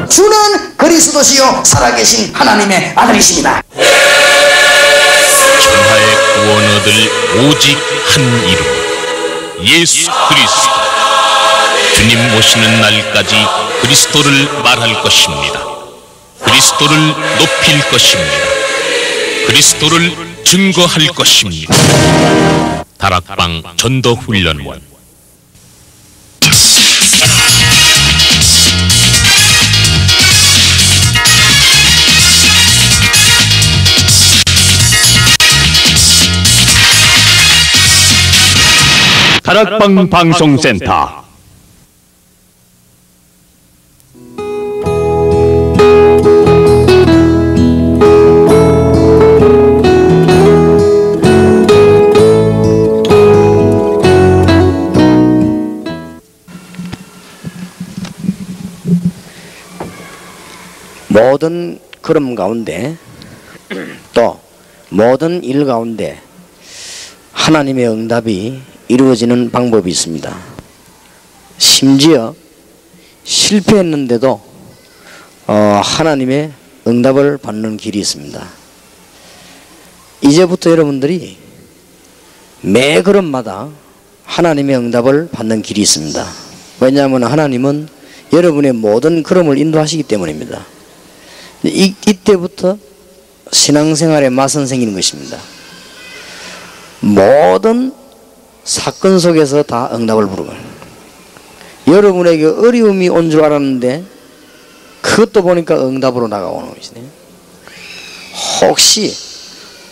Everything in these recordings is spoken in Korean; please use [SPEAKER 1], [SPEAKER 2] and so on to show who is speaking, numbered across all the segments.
[SPEAKER 1] 주는 그리스도시요 살아계신 하나님의 아들이십니다.
[SPEAKER 2] 천하의 구원 얻을 오직 한 이름, 예수 그리스도. 주님 오시는 날까지 그리스도를 말할 것입니다. 그리스도를 높일 것입니다. 그리스도를 증거할 것입니다. 다락방 전도훈련원.
[SPEAKER 3] 다락방 방송센터.
[SPEAKER 1] 모든 걸음 가운데 또 모든 일 가운데 하나님의 응답이 이루어지는 방법이 있습니다. 심지어 실패했는데도 하나님의 응답을 받는 길이 있습니다. 이제부터 여러분들이 매 걸음마다 하나님의 응답을 받는 길이 있습니다. 왜냐하면 하나님은 여러분의 모든 걸음을 인도하시기 때문입니다. 이때부터 신앙생활의 맛은 생기는 것입니다. 모든 사건 속에서 다 응답을 부르고, 여러분에게 어려움이 온 줄 알았는데 그것도 보니까 응답으로 나가오는 것이네. 혹시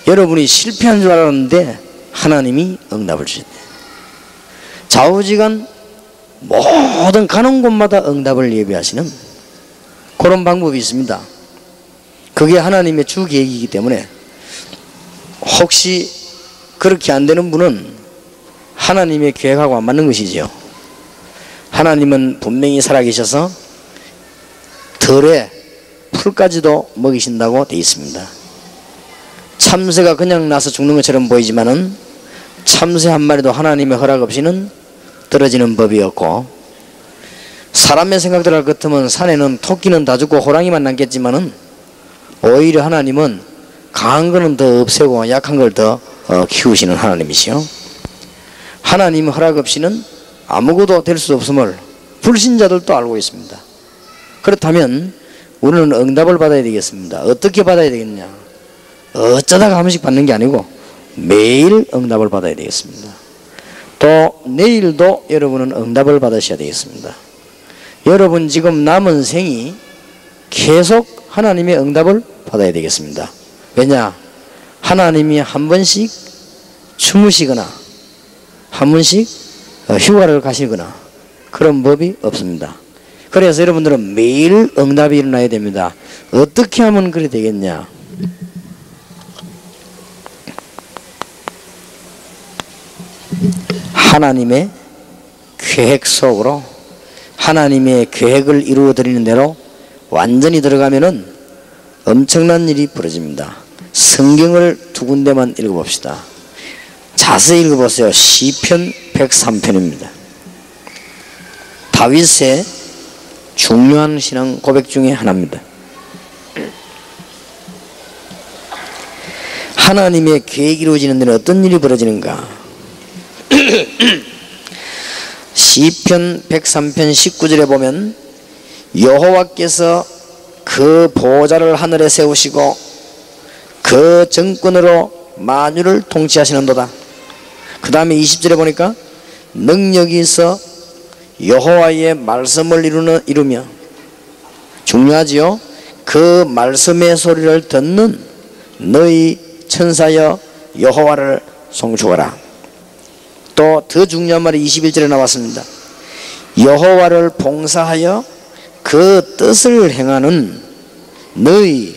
[SPEAKER 1] 여러분이 실패한 줄 알았는데 하나님이 응답을 주셨네. 좌우지간 모든 가는 곳마다 응답을 예비하시는 그런 방법이 있습니다. 그게 하나님의 주 계획이기 때문에 혹시 그렇게 안 되는 분은 하나님의 계획하고 안 맞는 것이지요. 하나님은 분명히 살아계셔서 들에 풀까지도 먹이신다고 되어 있습니다. 참새가 그냥 나서 죽는 것처럼 보이지만은 참새 한 마리도 하나님의 허락 없이는 떨어지는 법이 없고, 사람의 생각대로 같으면 산에는 토끼는 다 죽고 호랑이만 남겠지만은 오히려 하나님은 강한 거는 더 없애고 약한 걸 더 키우시는 하나님이시요. 하나님 허락 없이는 아무것도 될 수 없음을 불신자들도 알고 있습니다. 그렇다면 우리는 응답을 받아야 되겠습니다. 어떻게 받아야 되겠냐? 어쩌다가 한 번씩 받는 게 아니고 매일 응답을 받아야 되겠습니다. 또 내일도 여러분은 응답을 받으셔야 되겠습니다. 여러분 지금 남은 생이 계속 하나님의 응답을 받아야 되겠습니다. 왜냐? 하나님이 한 번씩 주무시거나 한 번씩 휴가를 가시거나 그런 법이 없습니다. 그래서 여러분들은 매일 응답이 일어나야 됩니다. 어떻게 하면 그래 되겠냐? 하나님의 계획 속으로 하나님의 계획을 이루어드리는 대로 완전히 들어가면은 엄청난 일이 벌어집니다. 성경을 두 군데만 읽어봅시다. 자세히 읽어보세요. 시편 103편입니다. 다윗의 중요한 신앙 고백 중에 하나입니다. 하나님의 계획이 이루어지는 데는 어떤 일이 벌어지는가? 시편 103편 19절에 보면 여호와께서 그 보좌를 하늘에 세우시고 그 정권으로 만유를 통치하시는도다. 그 다음에 20절에 보니까 능력이 있어 여호와의 말씀을 이루며, 중요하지요. 그 말씀의 소리를 듣는 너희 천사여 여호와를 송축하라. 또 더 중요한 말이 21절에 나왔습니다. 여호와를 봉사하여 그 뜻을 행하는 너희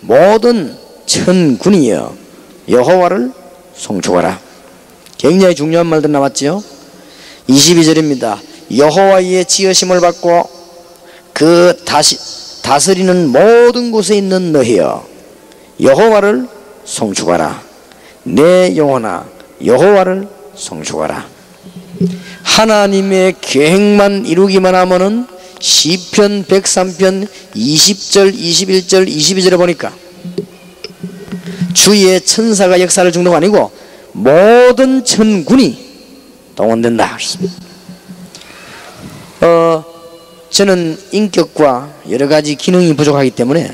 [SPEAKER 1] 모든 천군이여 여호와를 송축하라. 굉장히 중요한 말들 나왔지요. 22절입니다. 여호와의 지으심을 받고 그 다스리는 모든 곳에 있는 너희여 여호와를 송축하라. 내 영혼아 여호와를 송축하라. 하나님의 계획만 이루기만 하면은 시편 103편 20절 21절 22절에 보니까 주의 천사가 역사를 중도가 아니고 모든 천군이 동원된다. 저는 인격과 여러 가지 기능이 부족하기 때문에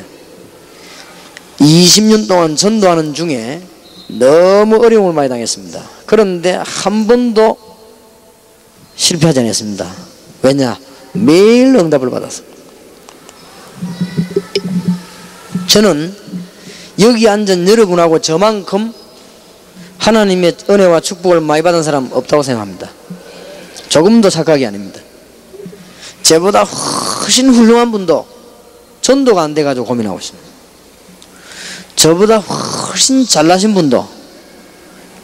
[SPEAKER 1] 20년 동안 전도하는 중에 너무 어려움을 많이 당했습니다. 그런데 한 번도 실패하지 않았습니다. 왜냐? 매일 응답을 받았어. 저는 여기 앉은 여러분하고 저만큼 하나님의 은혜와 축복을 많이 받은 사람 없다고 생각합니다. 조금도 착각이 아닙니다. 저보다 훨씬 훌륭한 분도 전도가 안 돼가지고 고민하고 있습니다. 저보다 훨씬 잘나신 분도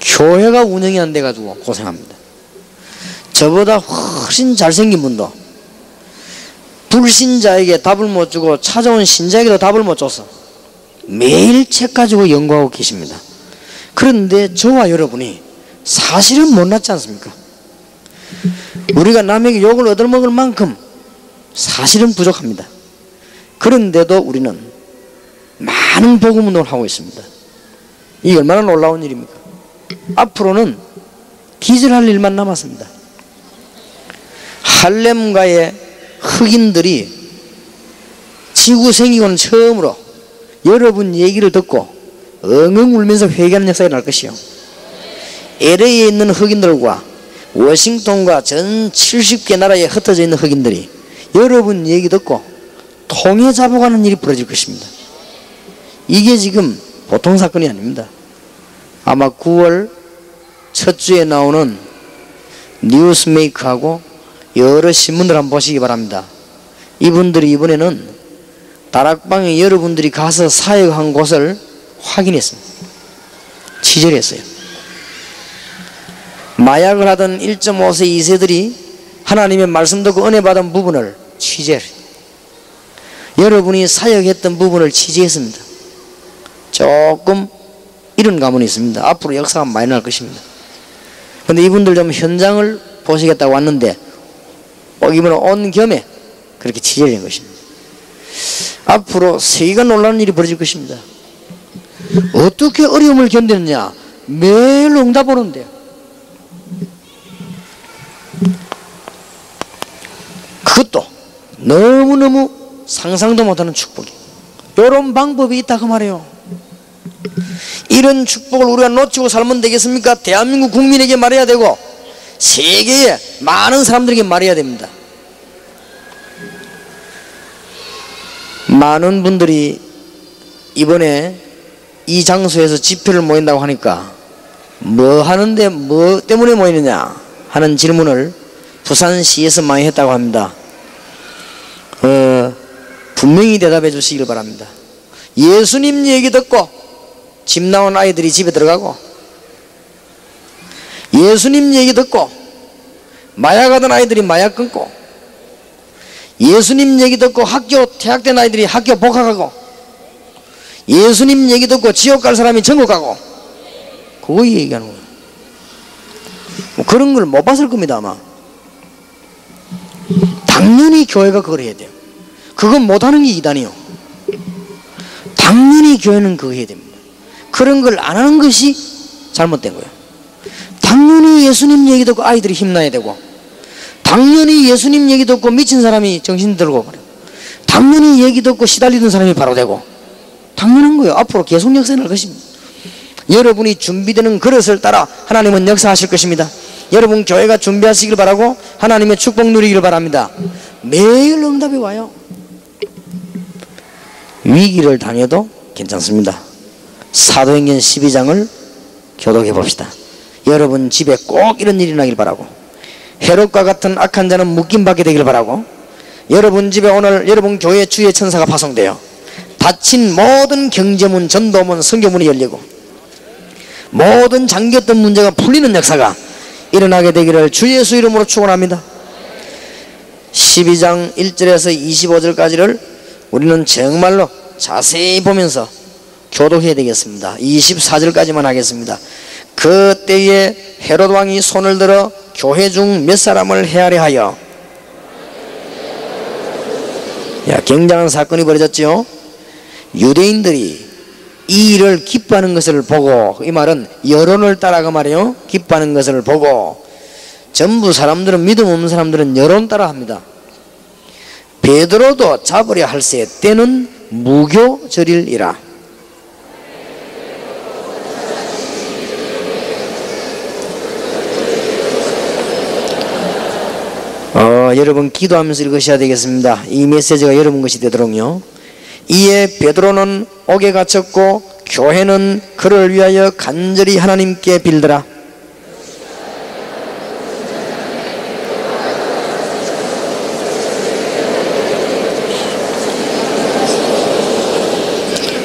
[SPEAKER 1] 교회가 운영이 안 돼가지고 고생합니다. 저보다 훨씬 잘생긴 분도 불신자에게 답을 못 주고 찾아온 신자에게도 답을 못 줘서 매일 책 가지고 연구하고 계십니다. 그런데 저와 여러분이 사실은 못났지 않습니까? 우리가 남에게 욕을 얻어먹을 만큼 사실은 부족합니다. 그런데도 우리는 많은 복음 운동을 하고 있습니다. 이게 얼마나 놀라운 일입니까? 앞으로는 기절할 일만 남았습니다. 할렘가의 흑인들이 지구 생기고는 처음으로 여러분 얘기를 듣고 엉엉 울면서 회개하는 역사가 날 것이요. LA에 있는 흑인들과 워싱턴과 전 70개 나라에 흩어져 있는 흑인들이 여러분 얘기 듣고 통해 잡아가는 일이 벌어질 것입니다. 이게 지금 보통 사건이 아닙니다. 아마 9월 첫 주에 나오는 뉴스메이크하고 여러 신문들 한번 보시기 바랍니다. 이분들이 이번에는 다락방에 여러분들이 가서 사역한 곳을 확인했습니다. 취재를 했어요. 마약을 하던 1.5세 2세들이 하나님의 말씀 듣고 은혜 받은 부분을 취재를 해요. 여러분이 사역했던 부분을 취재했습니다. 조금 이런 가문이 있습니다. 앞으로 역사가 많이 날 것입니다. 그런데 이분들 좀 현장을 보시겠다고 왔는데 이번에 온 겸에 그렇게 취재를 한 것입니다. 앞으로 세계가 놀라는 일이 벌어질 것입니다. 어떻게 어려움을 견디느냐? 매일 응답 오는데요. 그것도 너무너무 상상도 못하는 축복이. 이런 방법이 있다 그 말이에요. 이런 축복을 우리가 놓치고 살면 되겠습니까? 대한민국 국민에게 말해야 되고 세계의 많은 사람들에게 말해야 됩니다. 많은 분들이 이번에 이 장소에서 집회를 모인다고 하니까 뭐 하는데 뭐 때문에 모이느냐 하는 질문을 부산시에서 많이 했다고 합니다. 분명히 대답해 주시길 바랍니다. 예수님 얘기 듣고 집 나온 아이들이 집에 들어가고, 예수님 얘기 듣고 마약하던 아이들이 마약 끊고, 예수님 얘기 듣고 학교 퇴학된 아이들이 학교 복학하고, 예수님 얘기 듣고 지옥 갈 사람이 천국 가고, 그거 얘기하는 거예요. 뭐 그런 걸 못 봤을 겁니다 아마. 당연히 교회가 그걸 해야 돼요. 그건 못하는 게 이단이요. 당연히 교회는 그거 해야 됩니다. 그런 걸 안 하는 것이 잘못된 거예요. 당연히 예수님 얘기 듣고 아이들이 힘나야 되고, 당연히 예수님 얘기 듣고 미친 사람이 정신 들고, 당연히 얘기 듣고 시달리던 사람이 바로 되고, 당연한 거예요. 앞으로 계속 역사할 것입니다. 여러분이 준비되는 그릇을 따라 하나님은 역사하실 것입니다. 여러분 교회가 준비하시길 바라고 하나님의 축복 누리기를 바랍니다. 매일 응답이 와요. 위기를 당해도 괜찮습니다. 사도행전 12장을 교독해 봅시다. 여러분 집에 꼭 이런 일이 나길 바라고, 헤롯과 같은 악한 자는 묶임받게 되길 바라고, 여러분 집에 오늘 여러분 교회 주의 천사가 파송되어 닫힌 모든 경제문, 전도문, 선교문이 열리고 모든 잠겼던 문제가 풀리는 역사가 일어나게 되기를 주 예수 이름으로 축원합니다. 12장 1절에서 25절까지를 우리는 정말로 자세히 보면서 교독해야 되겠습니다. 24절까지만 하겠습니다. 그때에 헤롯 왕이 손을 들어 교회 중 몇 사람을 헤아려 하여 야, 굉장한 사건이 벌어졌죠. 유대인들이 이 일을 기뻐하는 것을 보고, 이 말은 여론을 따라가 말이요, 기뻐하는 것을 보고, 전부 사람들은, 믿음 없는 사람들은 여론 따라 합니다. 베드로도 잡으려 할세 때는 무교절일이라. 여러분 기도하면서 읽으셔야 되겠습니다. 이 메시지가 여러분 것이 되도록요. 이에 베드로는 옥에 갇혔고 교회는 그를 위하여 간절히 하나님께 빌더라.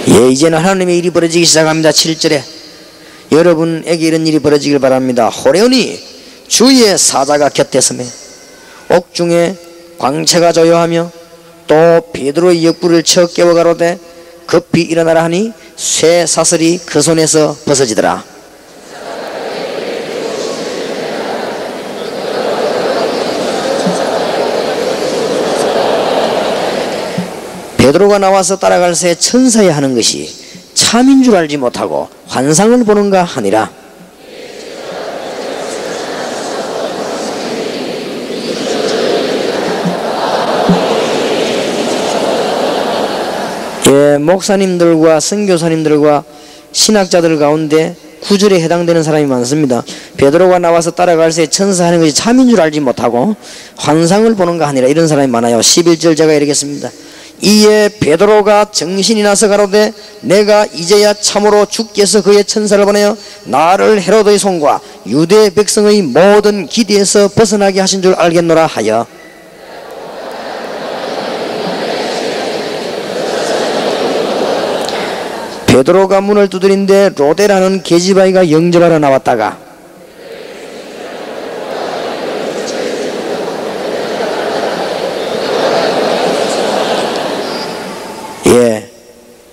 [SPEAKER 1] 예, 이제는 하나님의 일이 벌어지기 시작합니다. 7절에 여러분에게 이런 일이 벌어지길 바랍니다. 호련히 주의 사자가 곁에 서매 옥중에 광채가 조여하며 또 베드로의 옆구리를 쳐 깨워 가로되 급히 일어나라 하니 쇠 사슬이 그 손에서 벗어지더라. 베드로가 나와서 따라갈 새 천사야 하는 것이 참인 줄 알지 못하고 환상을 보는가 하니라. 예, 목사님들과 선교사님들과 신학자들 가운데 구절에 해당되는 사람이 많습니다. 베드로가 나와서 따라갈 새 천사 하는 것이 참인 줄 알지 못하고 환상을 보는가 하니라. 이런 사람이 많아요. 11절 제가 읽겠습니다. 이에 베드로가 정신이 나서 가로되 내가 이제야 참으로 주께서 그의 천사를 보내어 나를 헤로드의 손과 유대 백성의 모든 기대에서 벗어나게 하신 줄 알겠노라 하여 베드로가 문을 두드린데 로데라는 계집아이가 영접하러 나왔다가 예,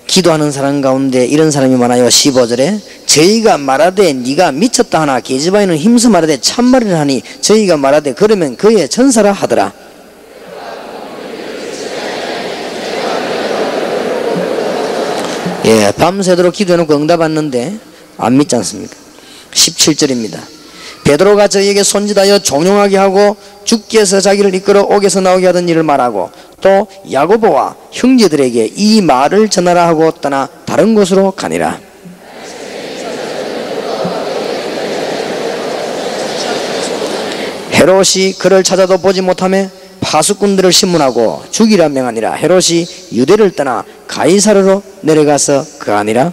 [SPEAKER 1] 기도하는 사람 가운데 이런 사람이 많아요. 15절에 저희가 말하되 네가 미쳤다 하나 계집아이는 힘써 말하되 참말이라 하니 저희가 말하되 그러면 그의 천사라 하더라. 예, 밤새도록 기도해놓고 응답받는데 안 믿지 않습니까? 17절입니다. 베드로가 저희에게 손짓하여 종용하게 하고 주께서 자기를 이끌어 옥에서 나오게 하던 일을 말하고 또 야고보와 형제들에게 이 말을 전하라 하고 떠나 다른 곳으로 가니라. 헤롯이 그를 찾아도 보지 못하며 파수꾼들을 신문하고 죽이라 명하니라. 헤롯이 유대를 떠나 가이사르로 내려가서 그하니라.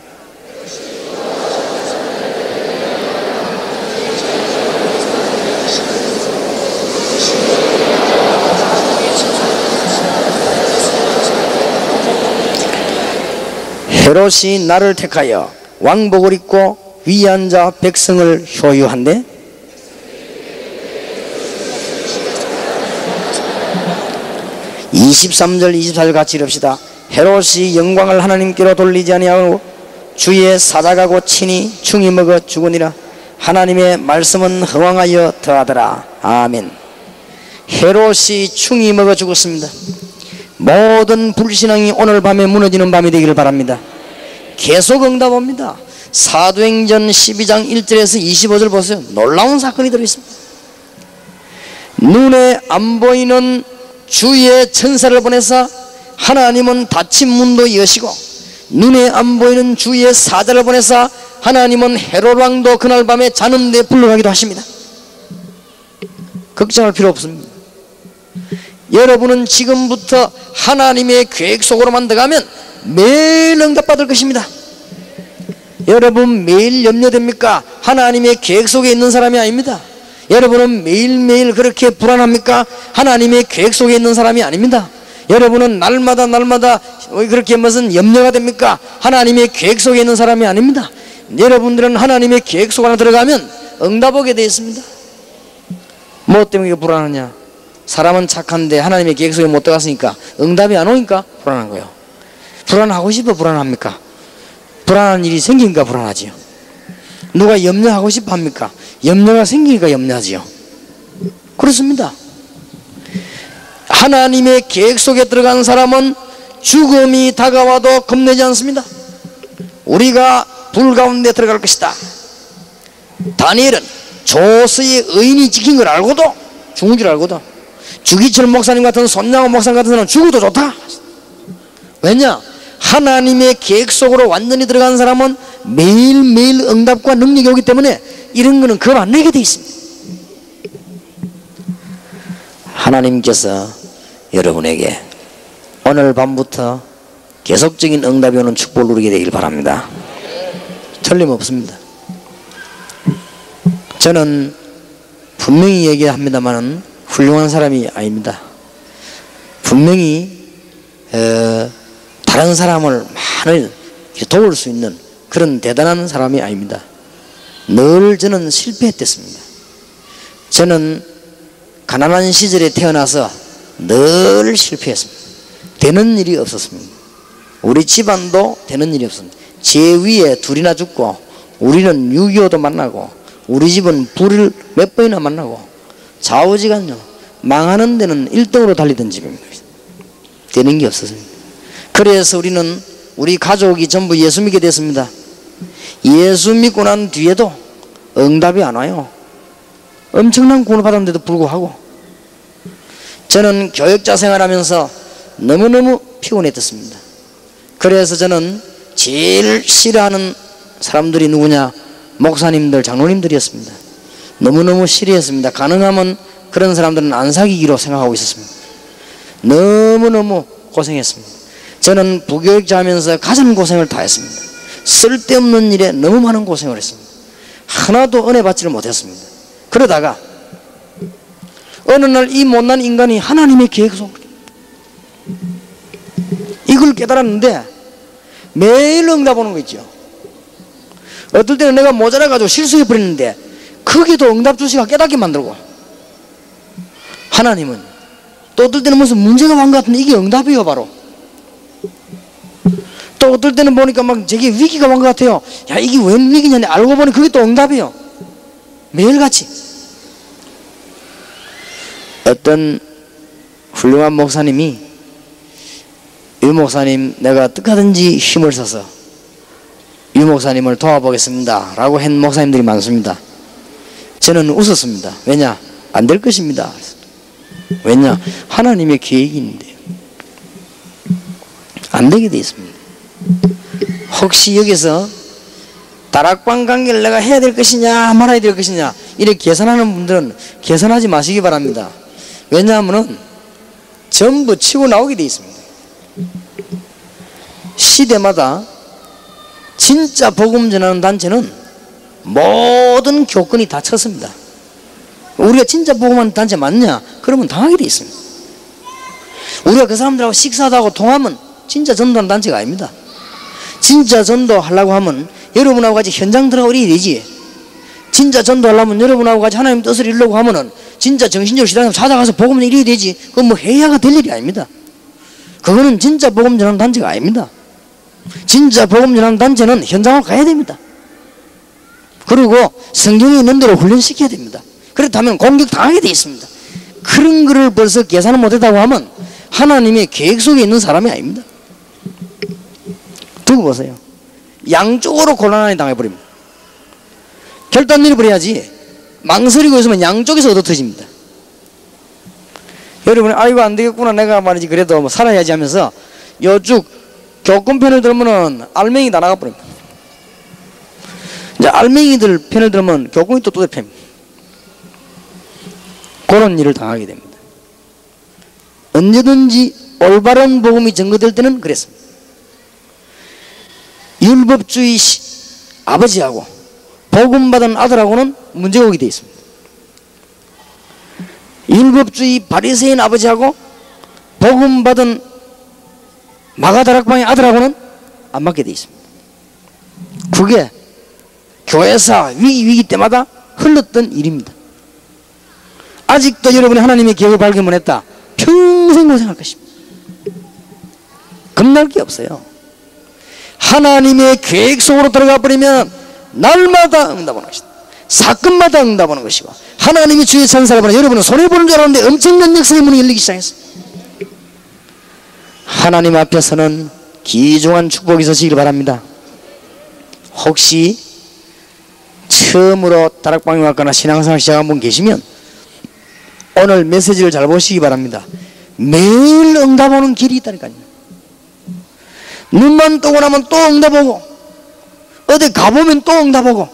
[SPEAKER 1] 헤롯이 나를 택하여 왕복을 입고 위에 앉아 백성을 효유한데 23절 24절 같이 읽읍시다. 헤롯이 영광을 하나님께로 돌리지 아니하고 주의 사자가 곧 친히 충이 먹어 죽으니라. 하나님의 말씀은 흥왕하여 더하더라. 아멘. 헤롯이 충이 먹어 죽었습니다. 모든 불신앙이 오늘 밤에 무너지는 밤이 되기를 바랍니다. 계속 응답합니다. 사도행전 12장 1절에서 25절 보세요. 놀라운 사건이 들어있습니다. 눈에 안 보이는 주의 천사를 보내사 하나님은 닫힌 문도 여시고 눈에 안 보이는 주의 사자를 보내사 하나님은 헤롯 왕도 그날 밤에 자는 데 불러가기도 하십니다. 걱정할 필요 없습니다. 여러분은 지금부터 하나님의 계획 속으로만 들어가면 매일 응답받을 것입니다. 여러분 매일 염려됩니까? 하나님의 계획 속에 있는 사람이 아닙니다. 여러분은 매일매일 그렇게 불안합니까? 하나님의 계획 속에 있는 사람이 아닙니다. 여러분은 날마다 그렇게 무슨 염려가 됩니까? 하나님의 계획 속에 있는 사람이 아닙니다. 여러분들은 하나님의 계획 속 안에 들어가면 응답하게 되어 있습니다. 뭐 때문에 불안하냐? 사람은 착한데 하나님의 계획 속에 못 들어갔으니까 응답이 안 오니까 불안한 거예요. 불안하고 싶어 불안합니까? 불안한 일이 생기니까 불안하지요. 누가 염려하고 싶어 합니까? 염려가 생기니까 염려하지요. 그렇습니다. 하나님의 계획 속에 들어간 사람은 죽음이 다가와도 겁내지 않습니다. 우리가 불 가운데 들어갈 것이다. 다니엘은 조서의 의인이 지킨 걸 알고도, 죽은 줄 알고도, 주기철 목사님 같은, 손양호 목사님 같은 사람은 죽어도 좋다. 왜냐? 하나님의 계획 속으로 완전히 들어간 사람은 매일매일 응답과 능력이 오기 때문에 이런 거는 겁 안 내게 돼 있습니다. 하나님께서 여러분에게 오늘 밤부터 계속적인 응답이 오는 축복을 누리게 되길 바랍니다. 틀림없습니다. 저는 분명히 얘기합니다만 훌륭한 사람이 아닙니다. 분명히 다른 사람을 많이 도울 수 있는 그런 대단한 사람이 아닙니다. 늘 저는 실패했댔습니다. 저는 가난한 시절에 태어나서 늘 실패했습니다. 되는 일이 없었습니다. 우리 집안도 되는 일이 없습니다. 제 위에 둘이나 죽고, 우리는 6.25도 만나고, 우리 집은 불을 몇 번이나 만나고, 좌우지간요 망하는 데는 1등으로 달리던 집입니다. 되는 게 없었습니다. 그래서 우리는, 우리 가족이 전부 예수 믿게 됐습니다. 예수 믿고 난 뒤에도 응답이 안 와요. 엄청난 구원을 받았는데도 불구하고 저는 교역자 생활하면서 너무너무 피곤했습니다. 그래서 저는 제일 싫어하는 사람들이 누구냐? 목사님들, 장로님들이었습니다. 너무너무 싫어했습니다. 가능하면 그런 사람들은 안 사귀기로 생각하고 있었습니다. 너무너무 고생했습니다. 저는 부교육자 하면서 가장 고생을 다 했습니다. 쓸데없는 일에 너무 많은 고생을 했습니다. 하나도 은혜 받지를 못했습니다. 그러다가 어느 날 이 못난 인간이 하나님의 계획 속 이걸 깨달았는데 매일 응답 오는 거 있죠. 어떨 때는 내가 모자라가지고 실수해 버리는데 거기도 응답 주시가 깨닫게 만들고, 하나님은 또 어떨 때는 무슨 문제가 온 것 같은데 이게 응답이에요. 바로 또 어떨 때는 보니까 막 저게 위기가 온 것 같아요. 야, 이게 웬 위기냐? 알고 보니 그게 또 응답이에요. 매일같이. 어떤 훌륭한 목사님이, 유 목사님 내가 어떻게든지 힘을 써서 유 목사님을 도와보겠습니다 라고 한 목사님들이 많습니다. 저는 웃었습니다. 왜냐? 안 될 것입니다. 왜냐? 하나님의 계획이 있는데 안 되게 돼 있습니다. 혹시 여기서 다락방 관계를 내가 해야 될 것이냐 말아야 될 것이냐 이렇게 계산하는 분들은 계산하지 마시기 바랍니다. 왜냐하면 전부 치고 나오게 돼 있습니다. 시대마다 진짜 복음 전하는 단체는 모든 교권이 다 쳤습니다. 우리가 진짜 복음하는 단체 맞냐? 그러면 당하게 돼 있습니다. 우리가 그 사람들하고 식사도 하고 통하면 진짜 전도하는 단체가 아닙니다. 진짜 전도하려고 하면 여러분하고 같이 현장 들어가 이래야 되지. 진짜 전도하려면 여러분하고 같이 하나님 뜻을 이루려고 하면은 진짜 정신적으로 시장에 찾아가서 복음을 이래야 되지. 그건 뭐 해야가 될 일이 아닙니다. 그거는 진짜 복음 전하는 단체가 아닙니다. 진짜 복음 전하는 단체는 현장을 가야 됩니다. 그리고 성경에 있는 대로 훈련시켜야 됩니다. 그렇다면 공격 당하게 돼 있습니다. 그런 거를 벌써 계산을 못했다고 하면 하나님의 계획 속에 있는 사람이 아닙니다. 두고 보세요. 양쪽으로 곤란하게 당해버립니다. 결단 내려버려야지. 망설이고 있으면 양쪽에서 얻어터집니다. 여러분이 아이고 안 되겠구나 내가 말이지 그래도 뭐 살아야지 하면서 요쪽 교권 편을 들으면은 알맹이 다 나가버립니다. 이제 알맹이들 편을 들으면 교권이 또 뚜대패입니다. 그런 일을 당하게 됩니다. 언제든지 올바른 복음이 증거될 때는 그랬습니다. 율법주의 아버지하고 복음받은 아들하고는 문제가 오게 되어 있습니다. 율법주의 바리새인 아버지하고 복음받은 마가다락방의 아들하고는 안 맞게 되어 있습니다. 그게 교회사 위기 때마다 흘렀던 일입니다. 아직도 여러분이 하나님의 계획을 발견을 했다. 평생 고생할 것입니다. 겁날 게 없어요. 하나님의 계획 속으로 들어가 버리면 날마다 응답하는 것이다. 사건마다 응답하는 것이고 하나님이 주의 천사를 보내 여러분은 손해보는 줄 알았는데 엄청난 역사의 문이 열리기 시작했어요. 하나님 앞에서는 귀중한 축복이 있으시길 바랍니다. 혹시 처음으로 다락방에 왔거나 신앙생활 시작한 분 계시면 오늘 메시지를 잘 보시기 바랍니다. 매일 응답 오는 길이 있다니까요. 눈만 뜨고 나면 또 응답 오고, 어디 가보면 또 응답 오고,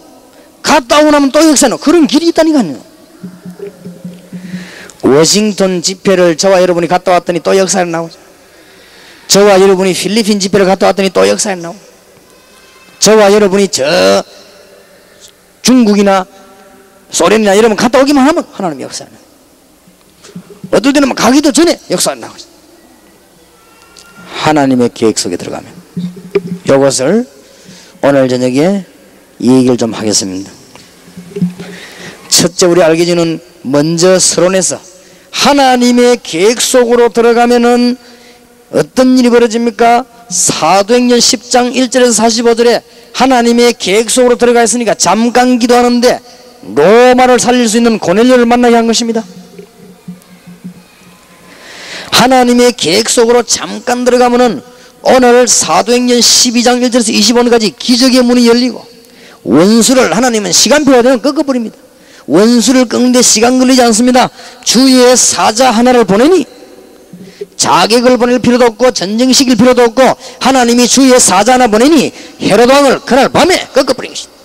[SPEAKER 1] 갔다 오고 나면 또 역사는 그런 길이 있다니까요. 워싱턴 집회를 저와 여러분이 갔다 왔더니 또 역사에 나오죠. 저와 여러분이 필리핀 집회를 갔다 왔더니 또 역사에 나오고, 저와 여러분이 저 중국이나 소련이나 여러분 갔다 오기만 하면 하나님의 역사에 나와요. 어떨 때는 가기도 전에 역사에 나오죠. 하나님의 계획 속에 들어가면 이것을 오늘 저녁에 이 얘기를 좀 하겠습니다. 첫째, 우리 알게 되는 먼저 서론에서 하나님의 계획 속으로 들어가면은 어떤 일이 벌어집니까? 사도행전 10장 1절에서 45절에 하나님의 계획 속으로 들어가 있으니까 잠깐 기도하는데 로마를 살릴 수 있는 고넬료를 만나게 한 것입니다. 하나님의 계획 속으로 잠깐 들어가면은 오늘 사도행전 12장 1절에서 25절까지 기적의 문이 열리고, 원수를 하나님은 시간표가 되면 꺾어버립니다. 원수를 꺾는데 시간 걸리지 않습니다. 주의 사자 하나를 보내니 자객을 보낼 필요도 없고 전쟁 시킬 필요도 없고 하나님이 주의 사자 하나 보내니 헤로드 왕을 그날 밤에 꺾어버린 것입니다.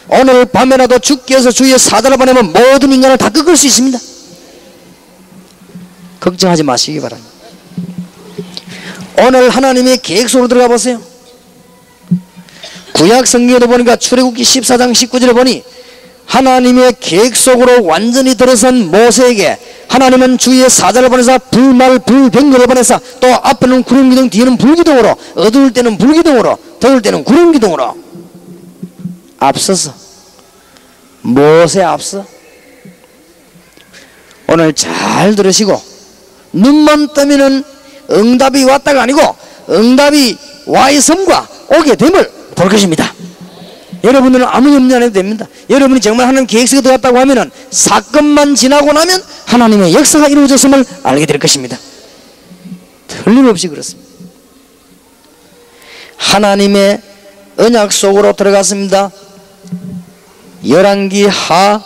[SPEAKER 1] 오늘 밤에라도 주께서 주의 사자를 보내면 모든 인간을 다 꺾을 수 있습니다. 걱정하지 마시기 바랍니다. 오늘 하나님의 계획 속으로 들어가 보세요. 구약 성경에도 보니까 출애굽기 14장 19절에 보니 하나님의 계획 속으로 완전히 들어선 모세에게 하나님은 주의 사자를 보내사 불말 불병거를 보내사 또 앞에는 구름기둥 뒤에는 불기둥으로 어두울 때는 불기둥으로 더울 때는 구름기둥으로 앞서서 모세 앞서 오늘 잘 들으시고 눈만 뜨면은 응답이 왔다가 아니고 응답이 와 있음과 오게 됨을 볼 것입니다. 여러분들은 아무 염려 안 해도 됩니다. 여러분이 정말 하나님 계획 속에 들어갔다고 하면은 사건만 지나고 나면 하나님의 역사가 이루어졌음을 알게 될 것입니다. 틀림없이 그렇습니다. 하나님의 언약 속으로 들어갔습니다. 열왕기 하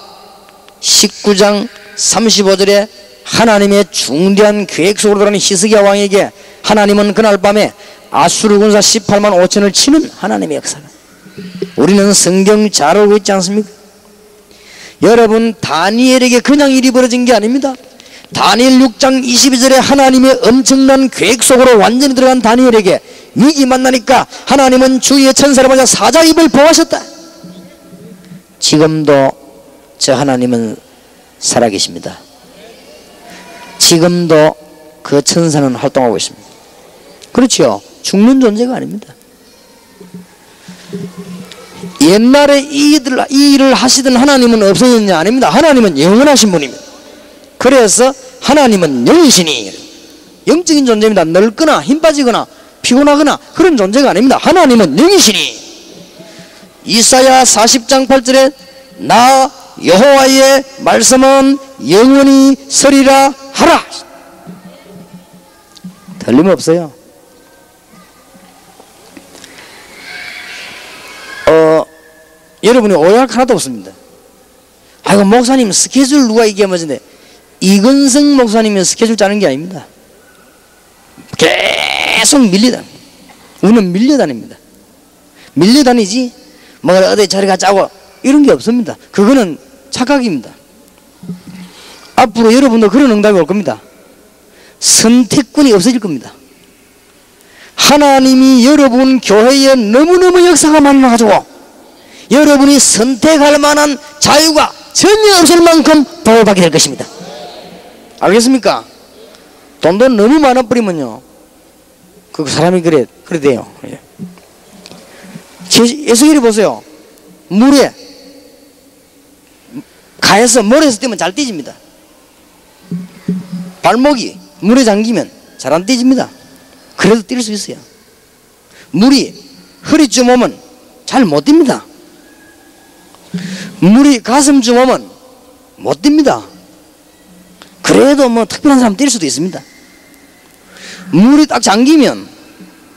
[SPEAKER 1] 19장 35절에 하나님의 중대한 계획 속으로 들어가는 히스기야 왕에게 하나님은 그날 밤에 아수르 군사 18만 5천을 치는 하나님의 역사를 우리는 성경 잘 알고 있지 않습니까? 여러분, 다니엘에게 그냥 일이 벌어진 게 아닙니다. 다니엘 6장 22절에 하나님의 엄청난 계획 속으로 완전히 들어간 다니엘에게 위기 만나니까 하나님은 주의 천사를 보자 사자 입을 보호하셨다. 지금도 저 하나님은 살아계십니다. 지금도 그 천사는 활동하고 있습니다. 그렇죠? 죽는 존재가 아닙니다. 옛날에 이 일을 하시던 하나님은 없어졌냐? 아닙니다. 하나님은 영원하신 분입니다. 그래서 하나님은 영이시니 영적인 존재입니다. 늙거나 힘 빠지거나 피곤하거나 그런 존재가 아닙니다. 하나님은 영이시니 이사야 40장 8절에 나 여호와의 말씀은 영원히 서리라 하라. 틀림없어요. 여러분이 오해할 하나도 없습니다. 아이고, 목사님 스케줄 누가 얘기하면 이건성 목사님은 스케줄 짜는 게 아닙니다. 계속 우리는 밀려다닙니다. 밀려다니지 뭐 어디 저리 가 짜고 이런 게 없습니다. 그거는 착각입니다. 앞으로 여러분도 그런 응답이 올 겁니다. 선택권이 없어질 겁니다. 하나님이 여러분 교회에 너무너무 역사가 많아가지고 여러분이 선택할 만한 자유가 전혀 없을 만큼 보호받게 될 것입니다. 알겠습니까? 돈도 너무 많아버리면요 그 사람이 그래 돼요. 예수님이 보세요. 물에 가에서 모래에서 뛰면 잘 뛰집니다. 발목이 물에 잠기면 잘 안 뛰집니다. 그래도 뛸 수 있어요. 물이 허리쯤 오면 잘 못 뜁니다. 물이 가슴쯤 오면 못 뜁니다. 그래도 뭐 특별한 사람 뛸 수도 있습니다. 물이 딱 잠기면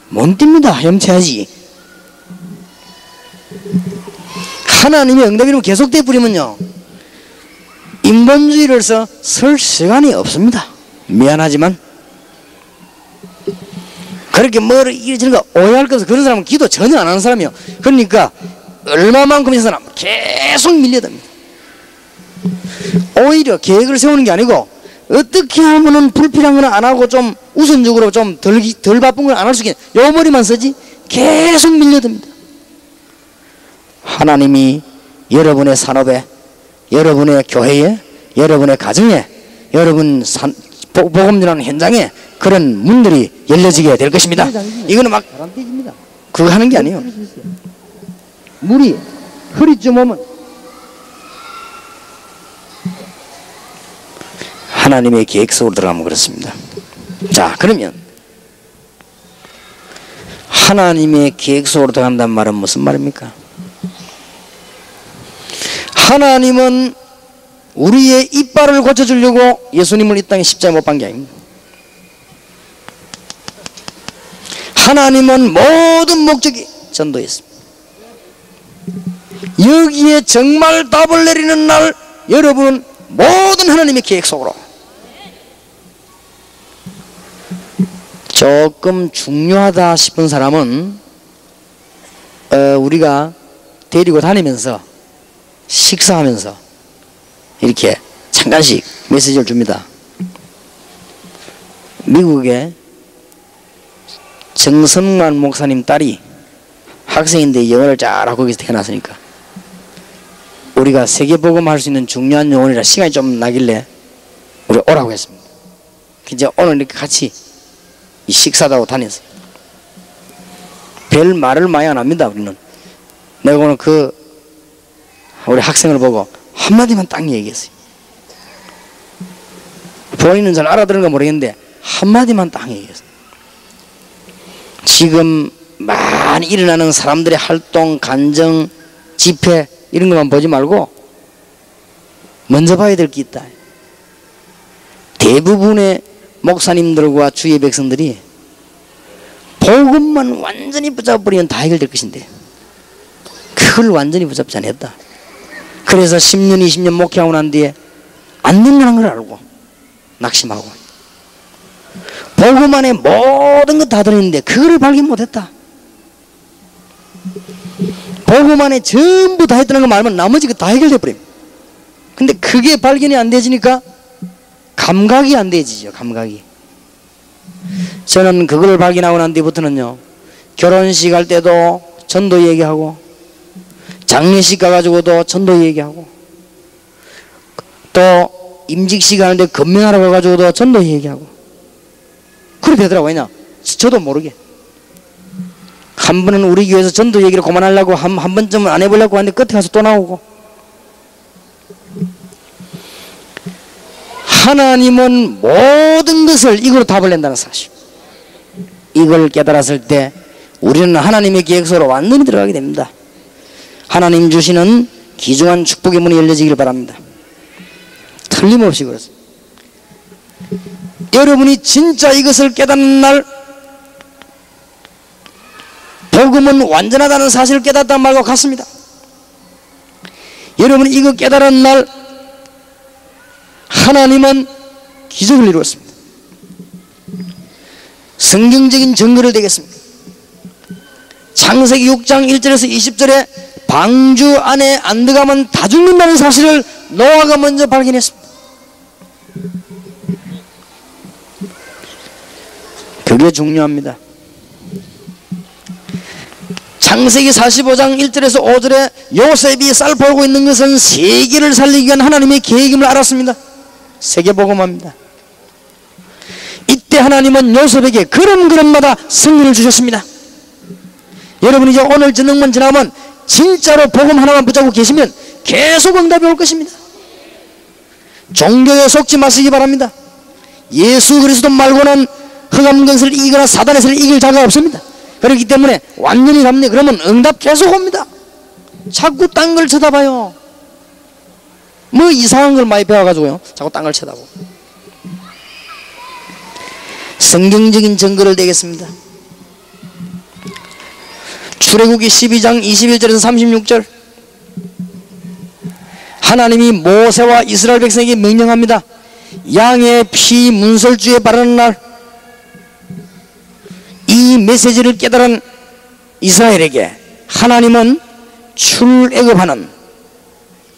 [SPEAKER 1] 못 뜁니다. 헤엄쳐야지. 하나님의 응답이 계속 돼버리면요, 인본주의를 설 시간이 없습니다. 미안하지만 그렇게 뭐를 이러저런 거 오해할 것을, 그런 사람은 기도 전혀 안 하는 사람이에요. 그러니까 얼마만큼 이 사람 계속 밀려듭니다. 오히려 계획을 세우는 게 아니고 어떻게 하면은 불필요한 건 안 하고 좀 우선적으로 좀 덜 바쁜 걸 안 할 수 있게 요 머리만 쓰지 계속 밀려듭니다. 하나님이 여러분의 산업에, 여러분의 교회에, 여러분의 가정에, 여러분 복음 전하는 현장에 그런 문들이 열려지게 될 것입니다. 이거는 막 그거 하는 게 아니에요. 물이 허리쯤 오면 하나님의 계획 속으로 들어가면 그렇습니다. 자, 그러면 하나님의 계획 속으로 들어간다는 말은 무슨 말입니까? 하나님은 우리의 이빨을 고쳐주려고 예수님을 이 땅에 십자가에 못 박은 게 아닙니다. 하나님은 모든 목적이 전도였습니다. 여기에 정말 답을 내리는 날, 여러분은 모든 하나님의 계획 속으로, 조금 중요하다 싶은 사람은 우리가 데리고 다니면서 식사하면서 이렇게 잠깐씩 메시지를 줍니다. 미국에 정선만 목사님 딸이 학생인데 영어를 잘하고 거기서 태어났으니까 우리가 세계복음 할 수 있는 중요한 요원이라 시간이 좀 나길래 우리 오라고 했습니다. 이제 오늘 이렇게 같이 이 식사도 하고 다녔어요. 별 말을 많이 안 합니다. 우리는. 내가 오늘 우리 학생을 보고 한마디만 딱 얘기했어요. 본인은 잘 알아들은가 모르겠는데 한마디만 딱 얘기했어요. 지금 많이 일어나는 사람들의 활동, 간정, 집회 이런 것만 보지 말고 먼저 봐야 될 게 있다. 대부분의 목사님들과 주의 백성들이 복음만 완전히 붙잡아버리면 다 해결될 것인데 그걸 완전히 붙잡지 않았다. 그래서 10년 20년 목회하고 난 뒤에 안 된다는 걸 알고 낙심하고 복음 안에 모든 것 다 들어있는데 그거를 발견 못했다. 복음 안에 전부 다 했다는 거 말면 나머지 거 다 해결돼 버립니다. 근데 그게 발견이 안 되지니까 감각이 안 되지죠. 감각이. 저는 그걸 발견하고 난 뒤부터는요, 결혼식 할 때도 전도 얘기하고 장례식 가가지고도 전도 얘기하고 또 임직식 하는데 건명하러 가가지고도 전도 얘기하고 그렇게 되더라고요. 왜냐? 저도 모르게 한 번은 우리 교회에서 전도 얘기를 그만하려고 한 번쯤은 안 해보려고 하는데 끝에 가서 또 나오고. 하나님은 모든 것을 이걸로 답을 낸다는 사실, 이걸 깨달았을 때 우리는 하나님의 계획서로 완전히 들어가게 됩니다. 하나님 주시는 귀중한 축복의 문이 열려지길 바랍니다. 틀림없이 그렇습니다. 여러분이 진짜 이것을 깨닫는 날, 복음은 완전하다는 사실을 깨닫다는 말과 같습니다. 여러분이 이거 깨달은 날 하나님은 기적을 이루었습니다. 성경적인 증거를 되겠습니다. 창세기 6장 1절에서 20절에 방주 안에 안 들어가면 다 죽는다는 사실을 노아가 먼저 발견했습니다. 그게 중요합니다. 창세기 45장 1절에서 5절에 요셉이 쌀 벌고 있는 것은 세계를 살리기 위한 하나님의 계획임을 알았습니다. 세계복음합니다. 이때 하나님은 요셉에게 걸음걸음마다 승리를 주셨습니다. 여러분 이제 오늘 저녁만 지나면 진짜로 복음 하나만 붙잡고 계시면 계속 응답이 올 것입니다. 종교에 속지 마시기 바랍니다. 예수 그리스도 말고는 흑암근세를 이기거나 사단의 세를 이길 자가 없습니다. 그렇기 때문에 완전히 답네. 그러면 응답 계속 옵니다. 자꾸 딴 걸 쳐다봐요. 뭐 이상한 걸 많이 배워가지고요, 자꾸 딴 걸 쳐다보고. 성경적인 증거를 대겠습니다. 출애굽기 12장 21절에서 36절, 하나님이 모세와 이스라엘 백성에게 명령합니다. 양의 피 문설주에 바르는 날, 이 메시지를 깨달은 이스라엘에게 하나님은 출애굽하는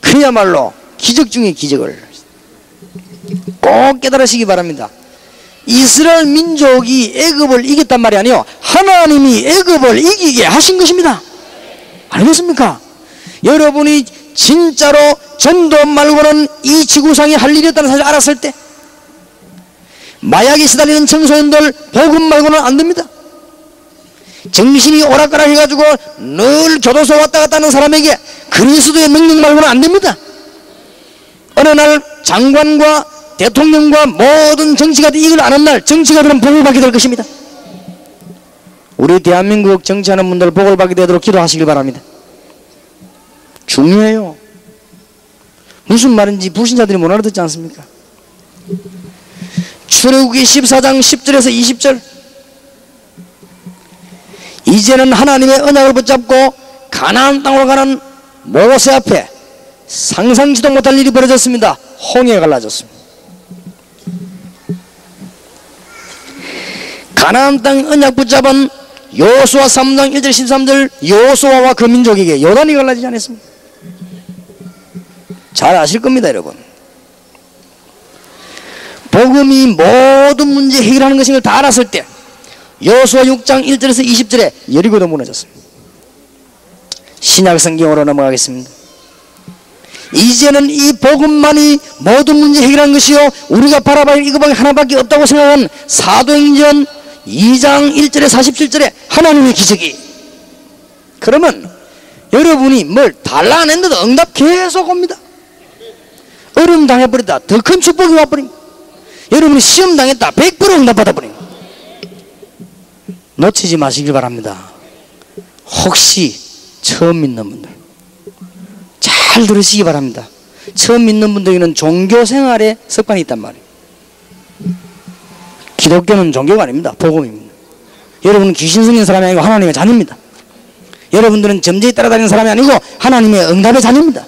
[SPEAKER 1] 그야말로 기적 중의 기적을 꼭 깨달으시기 바랍니다. 이스라엘 민족이 애굽을 이겼단 말이 아니요, 하나님이 애굽을 이기게 하신 것입니다. 알겠습니까? 여러분이 진짜로 전도 말고는 이 지구상에 할 일이 없다는 사실을 알았을 때, 마약에 시달리는 청소년들 복음 말고는 안 됩니다. 정신이 오락가락 해가지고 늘 교도소 왔다 갔다 하는 사람에게 그리스도의 명령 말고는 안 됩니다. 어느 날 장관과 대통령과 모든 정치가들이 이걸 아는 날, 정치가들은 복을 받게 될 것입니다. 우리 대한민국 정치하는 분들 복을 받게 되도록 기도하시길 바랍니다. 중요해요. 무슨 말인지 불신자들이 못 알아듣지 않습니까? 출애굽기 14장 10절에서 20절, 이제는 하나님의 언약을 붙잡고 가나안 땅으로 가는 모세 앞에 상상지도 못할 일이 벌어졌습니다. 홍해가 갈라졌습니다. 가나안 땅 언약 붙잡은 여호수아 3장 1절 13절, 여호수아와 그 민족에게 요단이 갈라지지 않았습니다. 잘 아실 겁니다, 여러분. 복음이 모든 문제 해결하는 것인 다 알았을 때 여호수아 6장 1절에서 20절에 여리고도 무너졌습니다. 신약 성경으로 넘어가겠습니다. 이제는 이 복음만이 모든 문제 해결하는 것이요, 우리가 바라봐야 할 이것밖에 하나밖에 없다고 생각한 사도행전 2장 1절에 47절에 하나님의 기적이, 그러면 여러분이 뭘 달라 안 했는데도 응답 계속 옵니다. 어려움 당해버리다 더 큰 축복이 와버립니다. 여러분이 시험 당했다 100% 응답 받아버립니다. 놓치지 마시길 바랍니다. 혹시 처음 믿는 분들 잘 들으시기 바랍니다. 처음 믿는 분들에게는 종교 생활에 습관이 있단 말이에요. 기독교는 종교가 아닙니다. 복음입니다. 여러분은 귀신 생긴 사람이 아니고 하나님의 자녀입니다. 여러분들은 점쟁이 따라다니는 사람이 아니고 하나님의 응답의 자녀입니다.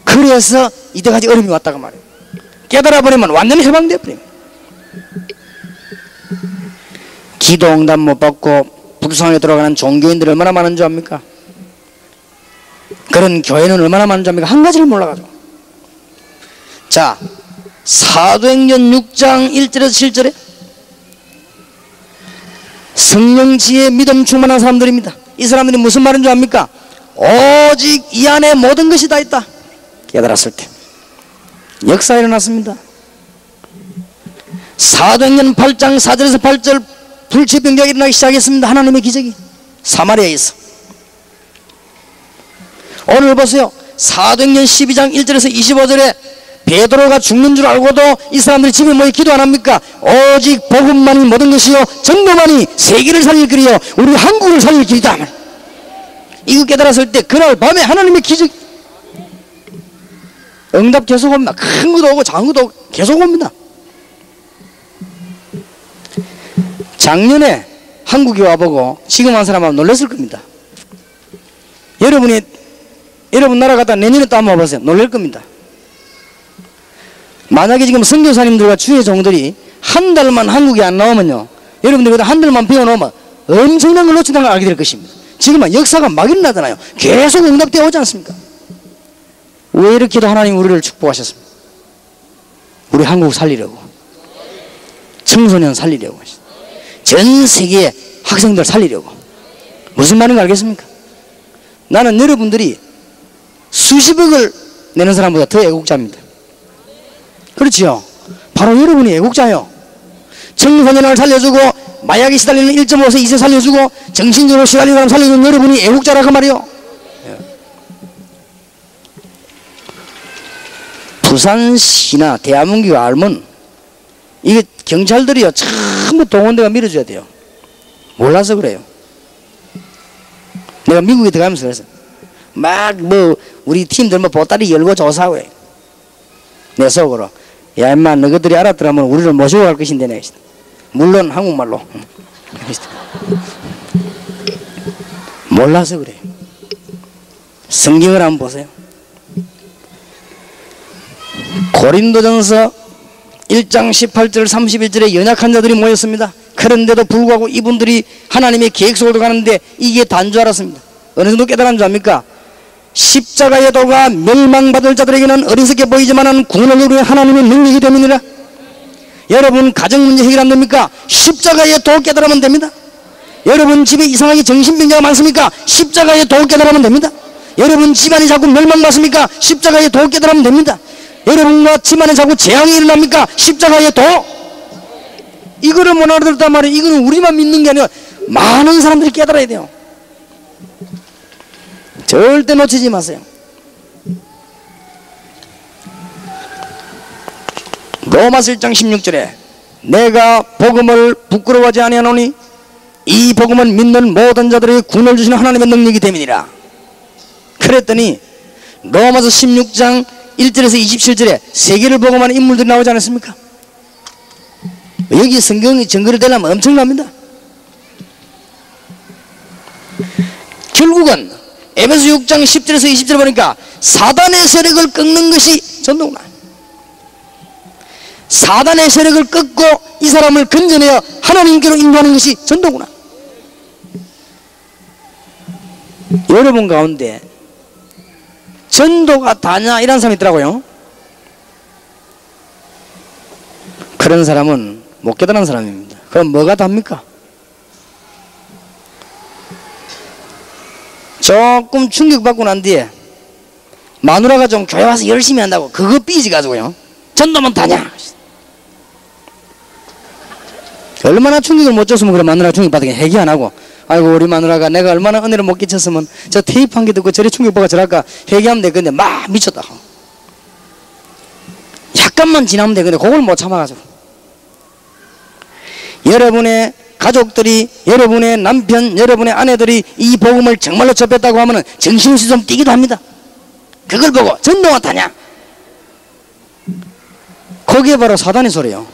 [SPEAKER 1] 그래서 이때까지 어려움이 왔다고 말이에요. 깨달아버리면 완전히 해방되어 버립니다. 기도 응답 못 받고 불쌍하게 들어가는 종교인들 얼마나 많은 줄 압니까? 그런 교회는 얼마나 많은 줄 압니까? 한 가지를 몰라가지고. 자, 사도행전 6장 1절에서 7절에 성령 지혜 믿음 충만한 사람들입니다. 이 사람들이 무슨 말인 줄 압니까? 오직 이 안에 모든 것이 다 있다. 깨달았을 때 역사가 일어났습니다. 사도행전 8장 4절에서 8절 불치병자가 일어나기 시작했습니다. 하나님의 기적이 사마리아에서. 오늘 보세요. 사도행전 12장 1절에서 25절에 베드로가 죽는 줄 알고도 이 사람들이 집에 모여 기도 안 합니까? 오직 복음만이 모든 것이요 전도만이 세계를 살릴 길이요 우리 한국을 살릴 길이다. 이거 깨달았을 때 그날 밤에 하나님의 기적, 응답 계속 옵니다. 큰 것도 오고 작은 것도 오고 계속 옵니다. 작년에 한국에 와보고 지금 한 사람하고 놀랐을 겁니다. 여러분 나라 갔다 내년에 또 한번 와보세요. 놀랄 겁니다. 만약에 지금 선교사님들과 주의 종들이 한 달만 한국에 안 나오면요, 여러분들이 한 달만 비워놓으면 엄청난 걸 놓친다는 걸 알게 될 것입니다. 지금은 역사가 막 일어나잖아요. 계속 응답되어 오지 않습니까? 왜 이렇게도 하나님 우리를 축복하셨습니까? 우리 한국 살리려고, 청소년 살리려고, 전 세계 학생들 살리려고. 무슨 말인지 알겠습니까? 나는 여러분들이 수십억을 내는 사람보다 더 애국자입니다. 그렇지요? 바로 여러분이 애국자요. 청소년을 살려주고 마약에 시달리는 1.5세 2세 살려주고 정신적으로 시달리는 사람 살려주는 여러분이 애국자라 그 말이요. 부산시나 대한민국이 알면 이게 경찰들이요 전부 동원대가 밀어줘야 돼요. 몰라서 그래요. 내가 미국에 들어가면서 그래서 막 뭐 우리 팀들 뭐 보따리 열고 조사하고 그래. 내 속으로 야 임마 너희들이 알았더라면 우리를 모시고 갈 것인데 내 물론 한국말로 몰라서 그래요. 성경을 한번 보세요. 고린도전서 1장 18절 31절에 연약한 자들이 모였습니다. 그런데도 불구하고 이분들이 하나님의 계획 속으로 가는데 이게 다인 줄 알았습니다. 어느 정도 깨달은 줄 압니까? 십자가의 도가 멸망받을 자들에게는 어리석게 보이지만 구원을 이루는 하나님의 능력이 되느니라. 여러분 가정 문제 해결 안 됩니까? 십자가의 도 깨달으면 됩니다. 여러분 집에 이상하게 정신병자가 많습니까? 십자가의 도 깨달으면 됩니다. 여러분 집안이 자꾸 멸망받습니까? 십자가의 도 깨달으면 됩니다. 여러분과 집안에 자꾸 재앙이 일어납니까? 십자가의 도. 이거를 못 알아들었단 말이에요. 이거는 우리만 믿는 게 아니라 많은 사람들이 깨달아야 돼요. 절대 놓치지 마세요. 로마서 1장 16절에 내가 복음을 부끄러워하지 아니하노니 이 복음은 믿는 모든 자들에게 구원을 주시는 하나님의 능력이 됨이니라. 그랬더니 로마서 16장 1절에서 27절에 세계를 복음하는 인물들이 나오지 않았습니까? 여기 성경이 증거를 대려면 엄청납니다. 결국은 에베소 6장 10절에서 20절 보니까 사단의 세력을 꺾는 것이 전도구나. 사단의 세력을 꺾고 이 사람을 건져내어 하나님께로 인도하는 것이 전도구나. 여러분 가운데 전도가 다냐 이런 사람이 있더라고요. 그런 사람은 못 깨달은 사람입니다. 그럼 뭐가 답니까? 조금 충격받고 난 뒤에 마누라가 좀 교회 와서 열심히 한다고 그거 삐지가지고요 전도면 다냐. 얼마나 충격을 못 줬으면 그래 마누라가 충격받게 회개 안 하고 아이고 우리 마누라가 내가 얼마나 은혜를 못 끼쳤으면 저 테이프 한 개 듣고 저리 충격받아 저랄까 회개하면 되겠는데 막 미쳤다. 약간만 지나면 되겠는데 그걸 못 참아가지고 여러분의 가족들이 여러분의 남편 여러분의 아내들이 이 복음을 정말로 접했다고 하면 정신없이 좀 뛰기도 합니다. 그걸 보고 전도가 다냐. 거기에 바로 사단의 소리예요.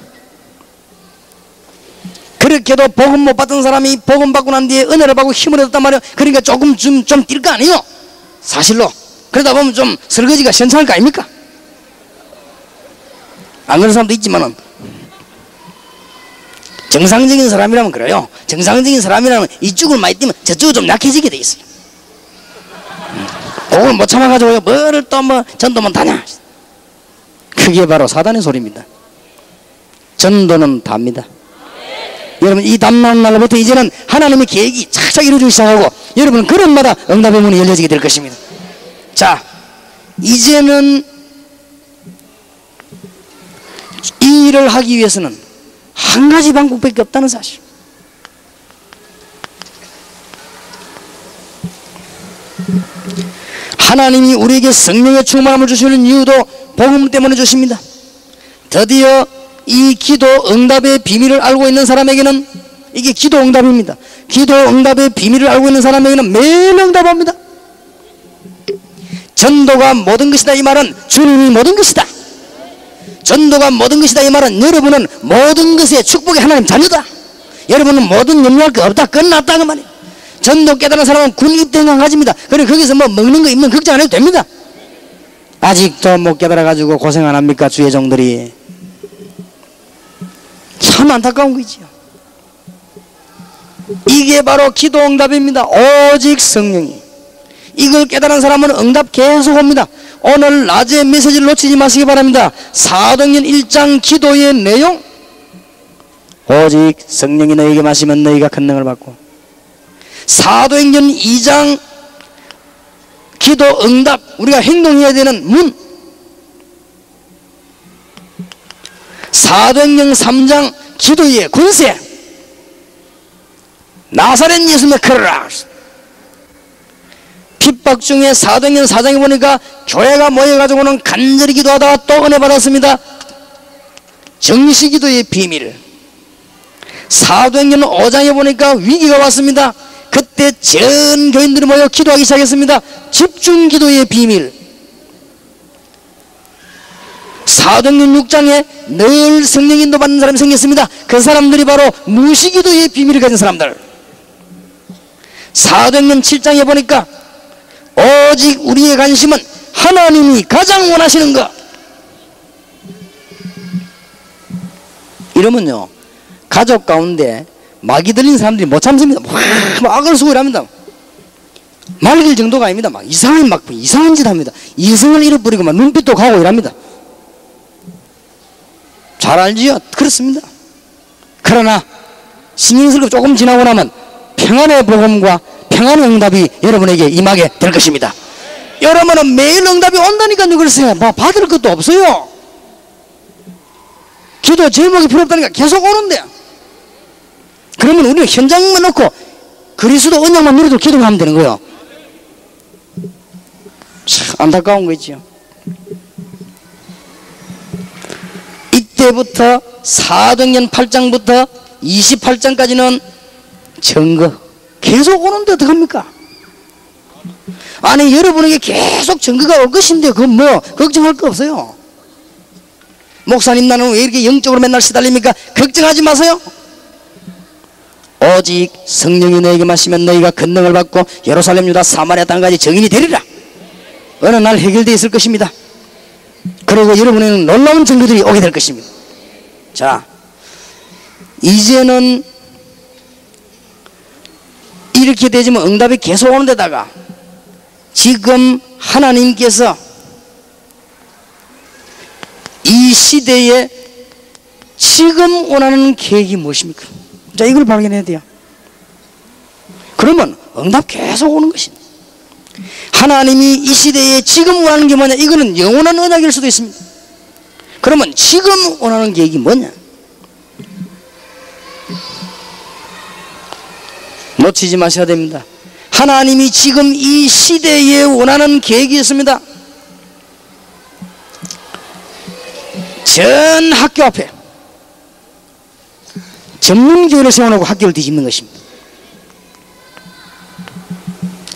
[SPEAKER 1] 그렇게도 복음 못 받은 사람이 복음 받고 난 뒤에 은혜를 받고 힘을 얻었단 말이에요. 그러니까 조금 좀 뛸 거 아니에요 사실로. 그러다 보면 좀 설거지가 시원찮을 거 아닙니까? 안 그런 사람도 있지만은 정상적인 사람이라면 그래요. 정상적인 사람이라면 이쪽을 많이 뛰면 저쪽은 좀 약해지게 돼 있어요. 그걸 못 참아가지고 뭐를 또 뭐 전도만 다냐. 그게 바로 사단의 소리입니다. 전도는 답니다. 여러분 이 답나는 날부터 이제는 하나님의 계획이 착착 이루어지기 시작하고 여러분은 그런마다 응답의 문이 열려지게 될 것입니다. 자 이제는 이 일을 하기 위해서는 한 가지 방법밖에 없다는 사실. 하나님이 우리에게 성령의 충만함을 주시는 이유도 복음 때문에 주십니다. 드디어 이 기도 응답의 비밀을 알고 있는 사람에게는 이게 기도 응답입니다. 기도 응답의 비밀을 알고 있는 사람에게는 매일 응답합니다. 전도가 모든 것이다 이 말은 주님이 모든 것이다. 전도가 모든 것이다 이 말은 여러분은 모든 것의 축복의 하나님 자녀다. 여러분은 모든 염려할 거 없다 끝났다 그 말이에요. 전도 깨달은 사람은 군 입대행강 가집니다. 그리고 거기서 뭐 먹는 거 입는 걱정 안 해도 됩니다. 아직도 못 깨달아가지고 고생 안 합니까 주의 종들이. 참 안타까운 거지요. 이게 바로 기도 응답입니다. 오직 성령이. 이걸 깨달은 사람은 응답 계속 옵니다. 오늘 낮에 메시지를 놓치지 마시기 바랍니다. 사도행전 1장 기도의 내용, 오직 성령이 너희에게 마시면 너희가 큰 능을 받고, 사도행전 2장 기도 응답, 우리가 행동해야 되는 문, 사도행전 3장 기도의 권세, 나사렛 예수님의 걸어라. 핍박 중에 사도행전 4장에 보니까 교회가 모여가지고는 간절히 기도하다가 또 은혜 받았습니다. 정시기도의 비밀. 사도행전 5장에 보니까 위기가 왔습니다. 그때 전 교인들이 모여 기도하기 시작했습니다. 집중기도의 비밀. 사도행전 6장에 늘 성령 인도 받는 사람이 생겼습니다. 그 사람들이 바로 무시기도의 비밀을 가진 사람들. 사도행전 7장에 보니까 오직 우리의 관심은 하나님이 가장 원하시는 것. 이러면요, 가족 가운데 막이 들린 사람들이 못 참습니다. 막 악을 쓰고 이랍니다. 말길 정도가 아닙니다. 막 이상한 짓 합니다. 이성을 잃어버리고 막 눈빛도 가고 이랍니다. 잘 알지요? 그렇습니다. 그러나 신경쓰고 조금 지나고 나면 평안의 복음과 평안의 응답이 여러분에게 임하게 될 것입니다. 여러분은 매일 응답이 온다니까요. 글쎄 뭐 받을 것도 없어요. 기도 제목이 필요 없다니까 계속 오는데, 그러면 우리는 현장만 놓고 그리스도 언약만 누려도 기도를 하면 되는 거예요. 참 안타까운 거 있죠. 이때부터 사도행전 8장부터 28장까지는 증거 계속 오는데 어떡합니까? 아니 여러분에게 계속 증거가 올 것인데 그건 뭐 걱정할 거 없어요. 목사님 나는 왜 이렇게 영적으로 맨날 시달립니까? 걱정하지 마세요. 오직 성령이 너에게 마시면 너희가 권능을 받고 예루살렘 유다 사마리아 땅까지 증인이 되리라. 어느 날 해결되어 있을 것입니다. 그리고 여러분에게는 놀라운 증거들이 오게 될 것입니다. 자, 이제는 이렇게 되지만 응답이 계속 오는 데다가 지금 하나님께서 이 시대에 지금 원하는 계획이 무엇입니까? 자, 이걸 발견해야 돼요. 그러면 응답 계속 오는 것입니다. 하나님이 이 시대에 지금 원하는 게 뭐냐? 이거는 영원한 언약일 수도 있습니다. 그러면 지금 원하는 계획이 뭐냐? 놓치지 마셔야 됩니다. 하나님이 지금 이 시대에 원하는 계획이 있습니다. 전 학교 앞에 전문교회를 세워놓고 학교를 뒤집는 것입니다.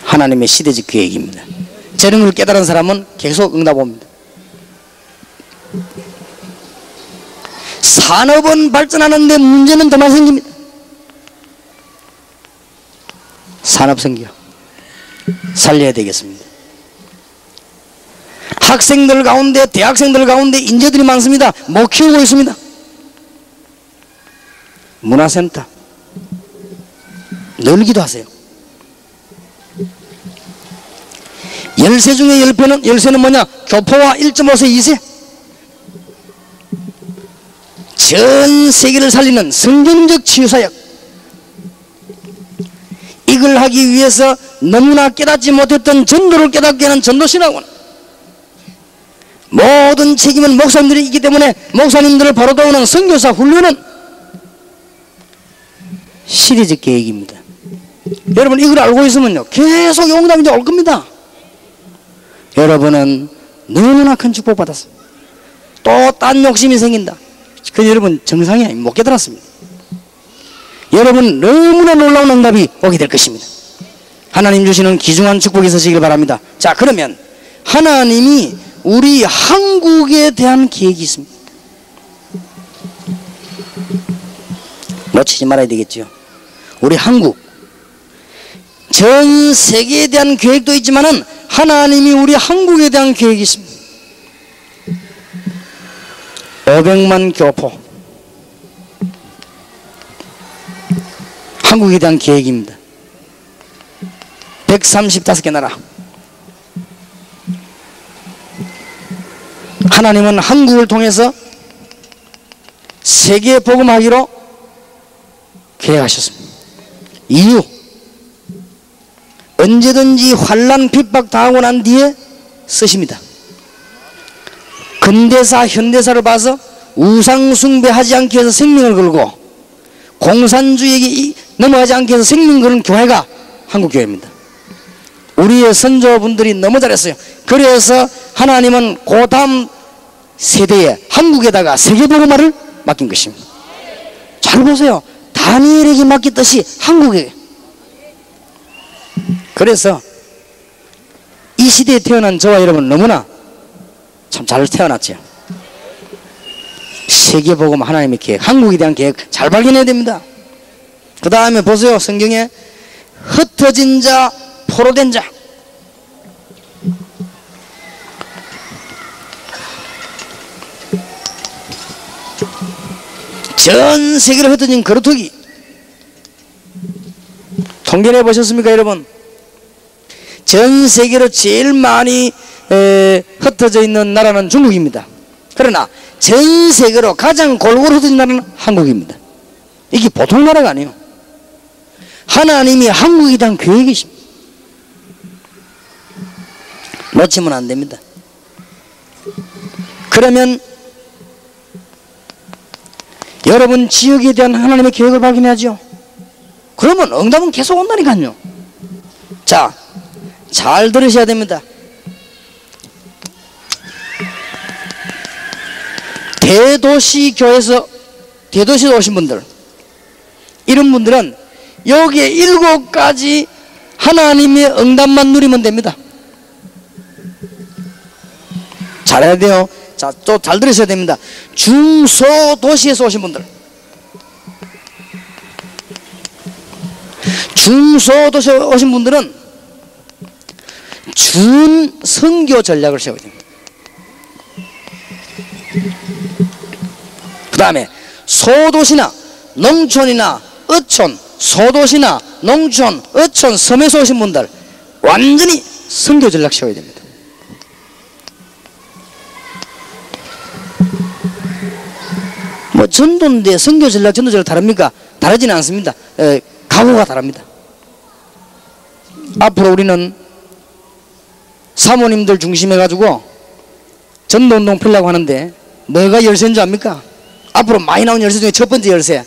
[SPEAKER 1] 하나님의 시대적 계획입니다. 저런 걸 깨달은 사람은 계속 응답 옵니다. 산업은 발전하는데 문제는 더 많이 생깁니다. 산업 생겨 살려야 되겠습니다. 학생들 가운데 대학생들 가운데 인재들이 많습니다. 못 키우고 있습니다. 문화센터 늘 기도하세요. 열세 중에 열세는 뭐냐? 교포와 1.5세 2세 전 세계를 살리는 성경적 치유사역, 이걸 하기 위해서 너무나 깨닫지 못했던 전도를 깨닫게 하는 전도신학원, 모든 책임은 목사님들이 있기 때문에 목사님들을 바로 도우는 선교사 훈련은 시대적 계획입니다. 여러분 이걸 알고 있으면요 계속 용담이 이제 올 겁니다. 여러분은 너무나 큰 축복 받았어요. 또 딴 욕심이 생긴다. 그 여러분 정상이 아니면 못 깨달았습니다. 여러분 너무나 놀라운 응답이 오게 될 것입니다. 하나님 주시는 귀중한 축복이 있으시길 바랍니다. 자, 그러면 하나님이 우리 한국에 대한 계획이 있습니다. 놓치지 말아야 되겠죠. 우리 한국, 전 세계에 대한 계획도 있지만은 하나님이 우리 한국에 대한 계획이 있습니다. 500만 교포, 한국에 대한 계획입니다. 135개 나라. 하나님은 한국을 통해서 세계 복음하기로 계획하셨습니다. 이유, 언제든지 환난 핍박 당하고 난 뒤에 쓰십니다. 근대사 현대사를 봐서 우상 숭배하지 않기 위해서 생명을 걸고 공산주의에게 넘어가지 않기 위해서 생명 거는 교회가 한국교회입니다. 우리의 선조분들이 너무 잘했어요. 그래서 하나님은 그 다음 세대에 한국에다가 세계복음화를 맡긴 것입니다. 잘 보세요. 다니엘에게 맡겼듯이 한국에. 그래서 이 시대에 태어난 저와 여러분 너무나 참 잘 태어났죠. 세계복음 하나님의 계획, 한국에 대한 계획 잘 발견해야 됩니다. 그 다음에 보세요. 성경에 흩어진 자, 포로된 자. 전 세계로 흩어진 거루터기 통계해 보셨습니까, 여러분? 전 세계로 제일 많이 흩어져 있는 나라는 중국입니다. 그러나 전 세계로 가장 골고루 흩어진 나라는 한국입니다. 이게 보통 나라가 아니에요. 하나님이 한국에 대한 계획이십니다. 놓치면 안 됩니다. 그러면 여러분 지역에 대한 하나님의 계획을 발견해야죠. 그러면 응답은 계속 온다니까요. 자, 잘 들으셔야 됩니다. 대도시 교회에서 대도시에 오신 분들, 이런 분들은 여기에 7가지 하나님의 응답만 누리면 됩니다. 잘해야 돼요. 자, 또 잘 들으셔야 됩니다. 중소도시에서 오신 분들, 중소도시에 오신 분들은 준 선교 전략을 세워야 됩니다. 그 다음에 소도시나 농촌이나 어촌, 소도시나 농촌, 어촌, 섬에서 오신 분들 완전히 선교 전략 세워야 됩니다. 뭐 전도인데 선교 전략, 전도 전략 다릅니까? 다르지는 않습니다. 각오가 다릅니다. 앞으로 우리는 사모님들 중심해 가지고 전도운동 펴려고 하는데 뭐가 열쇠인 줄 압니까? 앞으로 많이 나온 열쇠 중에 첫 번째 열쇠,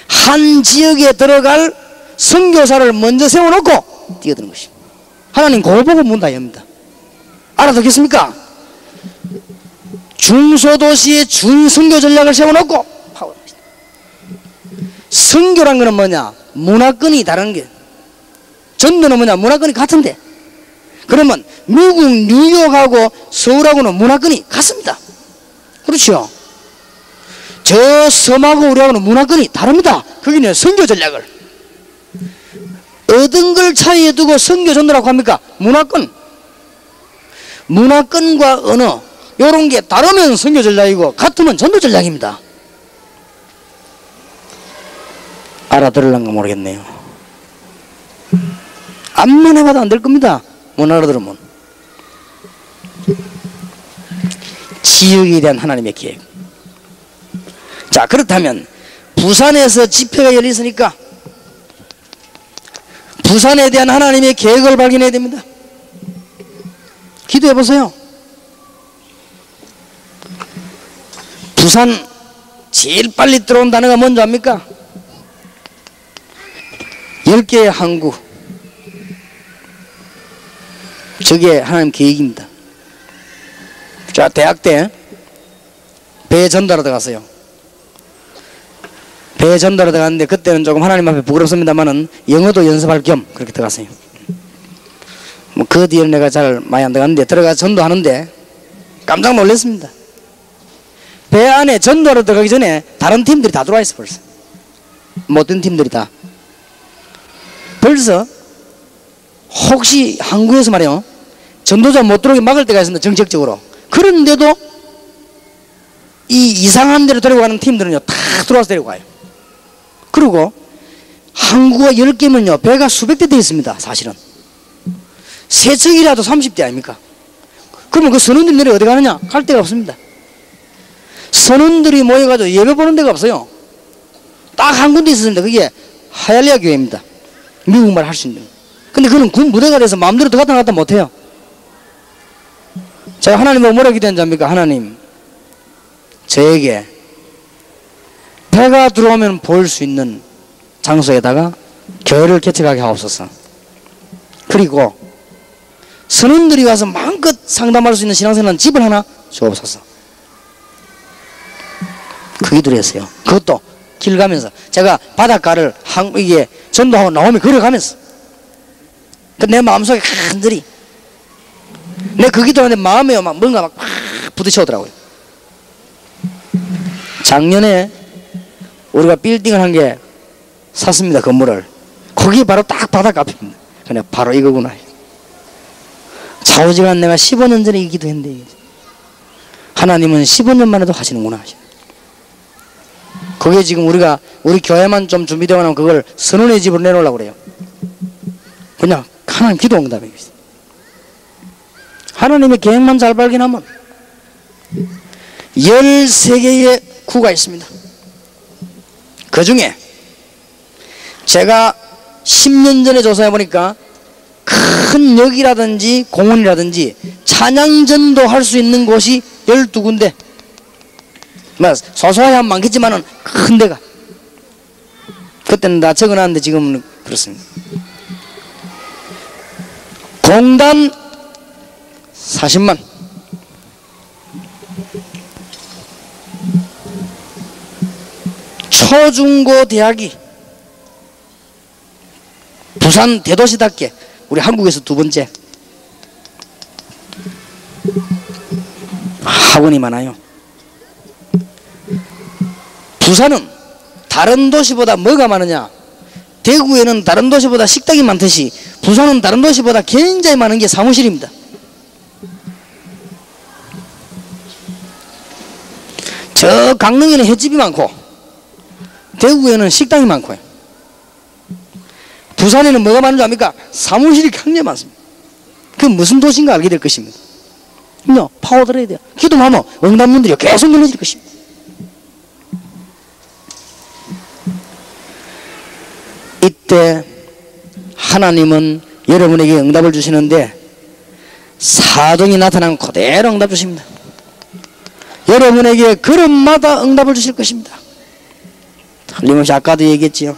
[SPEAKER 1] 한 지역에 들어갈 선교사를 먼저 세워놓고 뛰어드는 것입니다. 하나님 그거 보고 문 다 엽니다. 알아듣겠습니까? 중소도시에 준선교 전략을 세워놓고 파워합니다. 선교란 거는 뭐냐? 문화권이 다른 게, 전도는 뭐냐? 문화권이 같은데, 그러면 미국 뉴욕하고 서울하고는 문화권이 같습니다. 그렇죠? 저 섬하고 우리하고는 문화권이 다릅니다. 거기는 선교 전략을 얻은 걸 차이에 두고 선교 전도라고 합니까? 문화권과 언어 요런 게 다르면 선교 전략이고 같으면 전도 전략입니다. 알아들을란가 모르겠네요. 암만 해봐도 안 될 겁니다. 못 알아들으면. 지역에 대한 하나님의 계획. 자, 그렇다면 부산에서 집회가 열렸으니까 부산에 대한 하나님의 계획을 발견해야 됩니다. 기도해 보세요. 부산 제일 빨리 들어온 단어가 뭔지 압니까? 10개의 항구. 저게 하나님 계획입니다. 자, 대학 때 배 전달하러 들어갔어요. 배 전달하러 들어갔는데 그때는 조금 하나님 앞에 부끄럽습니다만은 영어도 연습할 겸 그렇게 들어갔어요. 뭐 그 뒤에는 내가 잘 많이 안 들어갔는데 들어가서 전도하는데 깜짝 놀랐습니다. 배 안에 전도하러 들어가기 전에 다른 팀들이 다 들어와 있어. 벌써 모든 팀들이 다 벌써 혹시 항구에서 말이요 전도자 못 들어오게 막을 때가 있습니다. 정책적으로. 그런데도 이 이상한 데로 데리고 가는 팀들은요 다 들어와서 데리고 가요. 그리고 항구가 10개면요 배가 수백 대 되어 있습니다. 사실은 세척이라도 30대 아닙니까? 그러면 그 선원들이 내려 어디 가느냐? 갈 데가 없습니다. 선원들이 모여가지고 예배 보는 데가 없어요. 딱 한 군데 있었는데 그게 하얄리아 교회입니다. 미국말 할 수 있는. 근데 그는 군 부대가 돼서 마음대로 들어갔다 나갔다 못해요. 제가 하나님을 뭐라 기도한 줄 압니까? 하나님, 저에게 배가 들어오면 볼 수 있는 장소에다가 교회를 개척하게 하옵소서. 그리고 선원들이 와서 마음껏 상담할 수 있는 신앙생활 집을 하나 주옵소서. 그 기도를 했어요. 그것도 길 가면서 제가 바닷가를 이게 전도하고 나오면 걸어가면서 내 마음속에 간절히 내 그 기도하는데 마음에 막 뭔가 막 부딪혀오더라고요. 작년에 우리가 빌딩을 한 개 샀습니다. 건물을. 거기 바로 딱 바닷가 앞입니다. 그냥 바로 이거구나. 좌우지간 내가 15년 전에 기도했는데 하나님은 15년만 해도 하시는구나. 그게 지금 우리 교회만 좀 준비되고 나면 그걸 선원의 집으로 내놓으려고 그래요. 그냥 하나님 기도 응답이 있어요. 하나님의 계획만 잘 발견하면 13개의 구가 있습니다. 그 중에 제가 10년 전에 조사해 보니까 큰 역이라든지 공원이라든지 찬양전도 할 수 있는 곳이 12군데. 소소하야 많겠지만은 큰 데가. 그때는 다 적어놨는데 지금은 그렇습니다. 공단 40만, 초중고 대학이 부산 대도시답게 우리 한국에서 2번째 학원이 많아요. 부산은 다른 도시보다 뭐가 많으냐? 대구에는 다른 도시보다 식당이 많듯이 부산은 다른 도시보다 굉장히 많은 게 사무실입니다. 저 강릉에는 횟집이 많고 대구에는 식당이 많고요. 부산에는 뭐가 많은 줄 압니까? 사무실이 굉장히 많습니다. 그 무슨 도시인가 알게 될 것입니다. 파워들어야 돼요. 기도하면 응답문들이 계속 눌러질 것입니다. 이때 하나님은 여러분에게 응답을 주시는데 사정이 나타나면 그대로 응답 주십니다. 여러분에게 걸음마다 응답을 주실 것입니다. 틀림없이 아까도 얘기했지요.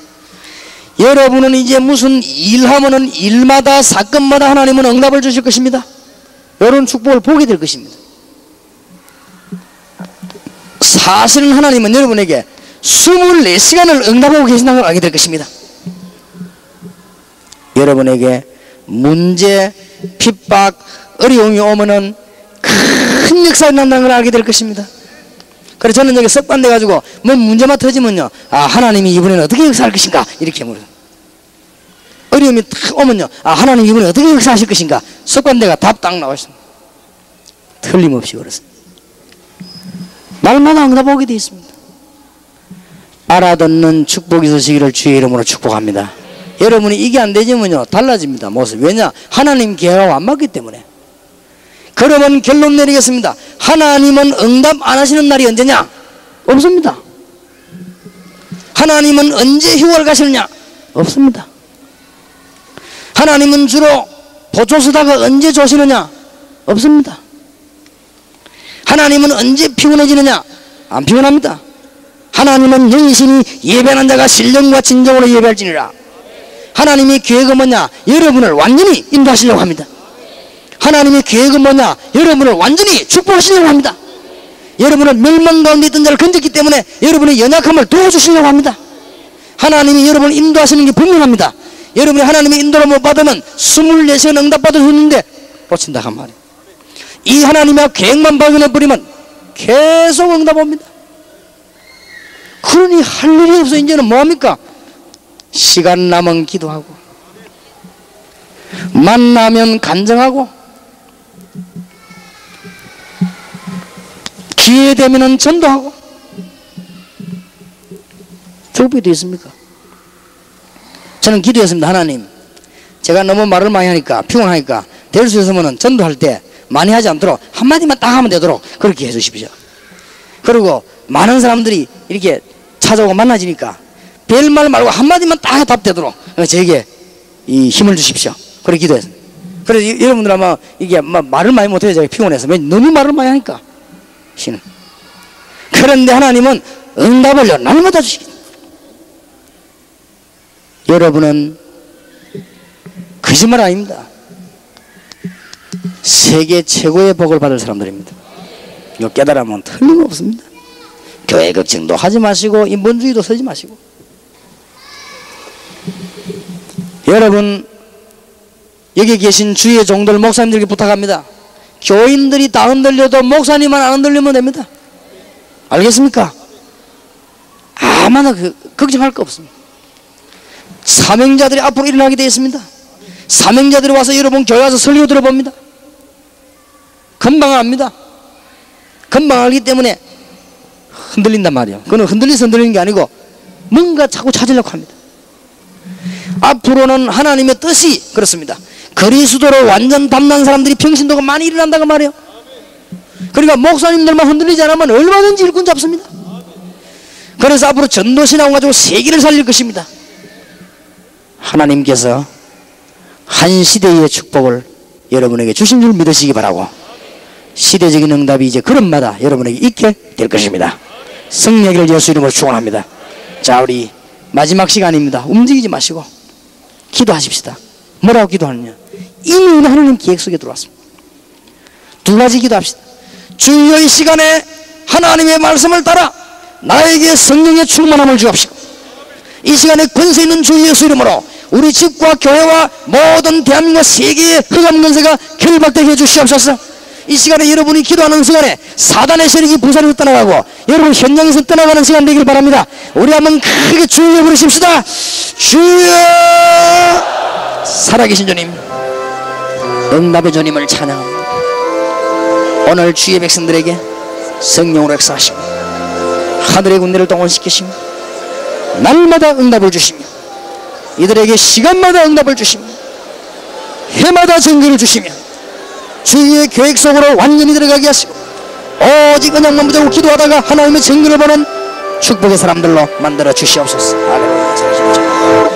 [SPEAKER 1] 여러분은 이제 무슨 일하면은 일마다 사건마다 하나님은 응답을 주실 것입니다. 이런 축복을 보게 될 것입니다. 사실은 하나님은 여러분에게 24시간을 응답하고 계신다는 걸 알게 될 것입니다. 여러분에게 문제, 핍박, 어려움이 오면은 큰 역사가 난다는 걸 알게 될 것입니다. 그래서 저는 여기 석반돼 가지고 뭐 문제만 터지면요, 하나님이 이번에는 어떻게 역사할 것인가 이렇게 물어요. 어려움이 탁 오면요, 하나님 이번에 어떻게 역사하실 것인가 석반대가 답 딱 나와 있습니다. 틀림없이 그렇습니다. 날마다 응답 오게 되어 있습니다. 알아듣는 축복이 있으시기를 주의 이름으로 축복합니다. 여러분이 이게 안 되지면요 달라집니다. 모습. 왜냐? 하나님 계획하고 안 맞기 때문에. 그러면 결론 내리겠습니다. 하나님은 응답 안 하시는 날이 언제냐? 없습니다. 하나님은 언제 휴가를 가시느냐? 없습니다. 하나님은 주로 보초 서다가 언제 조시느냐? 없습니다. 하나님은 언제 피곤해지느냐? 안 피곤합니다. 하나님은 영신이 예배하는 자가 신령과 진정으로 예배할지니라. 하나님의 계획은 뭐냐? 여러분을 완전히 인도하시려고 합니다. 하나님의 계획은 뭐냐? 여러분을 완전히 축복하시려고 합니다. 여러분을 멸망 가운데 있던 자를 건졌기 때문에 여러분의 연약함을 도와주시려고 합니다. 하나님이 여러분을 인도하시는 게 분명합니다. 여러분이 하나님의 인도를 못 받으면 24시간 응답받으셨는데 뻗친다 한 말이에요. 이 하나님의 계획만 발견해버리면 계속 응답 옵니다. 그러니 할 일이 없어. 이제는 뭐합니까? 시간 나면 기도하고, 만나면 간증하고, 기회 되면 전도하고. 조급이 되어 있습니까? 저는 기도했습니다. 하나님, 제가 너무 말을 많이 하니까 피곤하니까 될 수 있으면 전도할 때 많이 하지 않도록 한마디만 딱 하면 되도록 그렇게 해주십시오. 그리고 많은 사람들이 이렇게 찾아오고 만나지니까 별말 말고 한마디만 딱 답되도록 저에게 이 힘을 주십시오. 그렇게 기도했습니다. 그래서 여러분들 아마 이게 말을 많이 못해요. 제가 피곤해서. 너무 말을 많이 하니까 신은. 그런데 하나님은 응답을 날마다 주시기. 여러분은 거짓말 아닙니다. 세계 최고의 복을 받을 사람들입니다. 이거 깨달으면 틀림없습니다. 교회 걱정도 하지 마시고 인본주의도 서지 마시고. 여러분, 여기 계신 주의 종들 목사님들에게 부탁합니다. 교인들이 다 흔들려도 목사님만 안 흔들리면 됩니다. 알겠습니까? 아마나 걱정할 거 없습니다. 사명자들이 앞으로 일어나게 되어 있습니다. 사명자들이 와서 여러분 교회 와서 설교 들어봅니다. 금방 압니다. 금방 알기 때문에 흔들린단 말이에요. 그건 흔들려서 흔들리는 게 아니고 뭔가 자꾸 찾으려고 합니다. 앞으로는 하나님의 뜻이 그렇습니다. 그리스도로 완전 담난 사람들이 평신도가 많이 일어난다고 말이에요. 그러니까 목사님들만 흔들리지 않으면 얼마든지 일꾼 잡습니다. 그래서 앞으로 전도신앙 가지고 세계를 살릴 것입니다. 하나님께서 한 시대의 축복을 여러분에게 주신 줄 믿으시기 바라고, 시대적인 응답이 이제 그런마다 여러분에게 있게 될 것입니다. 승리하기를 예수 이름으로 축원합니다. 자, 우리 마지막 시간입니다. 움직이지 마시고 기도하십시다. 뭐라고 기도하느냐? 이미 하나님 계획 속에 들어왔습니다. 두 가지 기도합시다. 주여, 이 시간에 하나님의 말씀을 따라 나에게 성령의 충만함을 주옵시고, 이 시간에 권세 있는 주 예수 이름으로 우리 집과 교회와 모든 대한민국 세계의 흑암 권세가 결박되게 해주시옵소서. 이 시간에 여러분이 기도하는 시간에 사단의 세력이 부산에서 떠나가고 여러분 현장에서 떠나가는 시간 되길 바랍니다. 우리 한번 크게 주여 부르십시다. 주여! 살아계신 주님, 응답의 주님을 찬양합니다. 오늘 주의 백성들에게 성령으로 역사하시고 하늘의 군대를 동원시키시며 날마다 응답을 주시며 이들에게 시간마다 응답을 주시며 해마다 증거를 주시며 주의 계획 속으로 완전히 들어가게 하시고 오직 언약만 붙잡고 기도하다가 하나님의 증거를 보는 축복의 사람들로 만들어 주시옵소서. 할렐루야.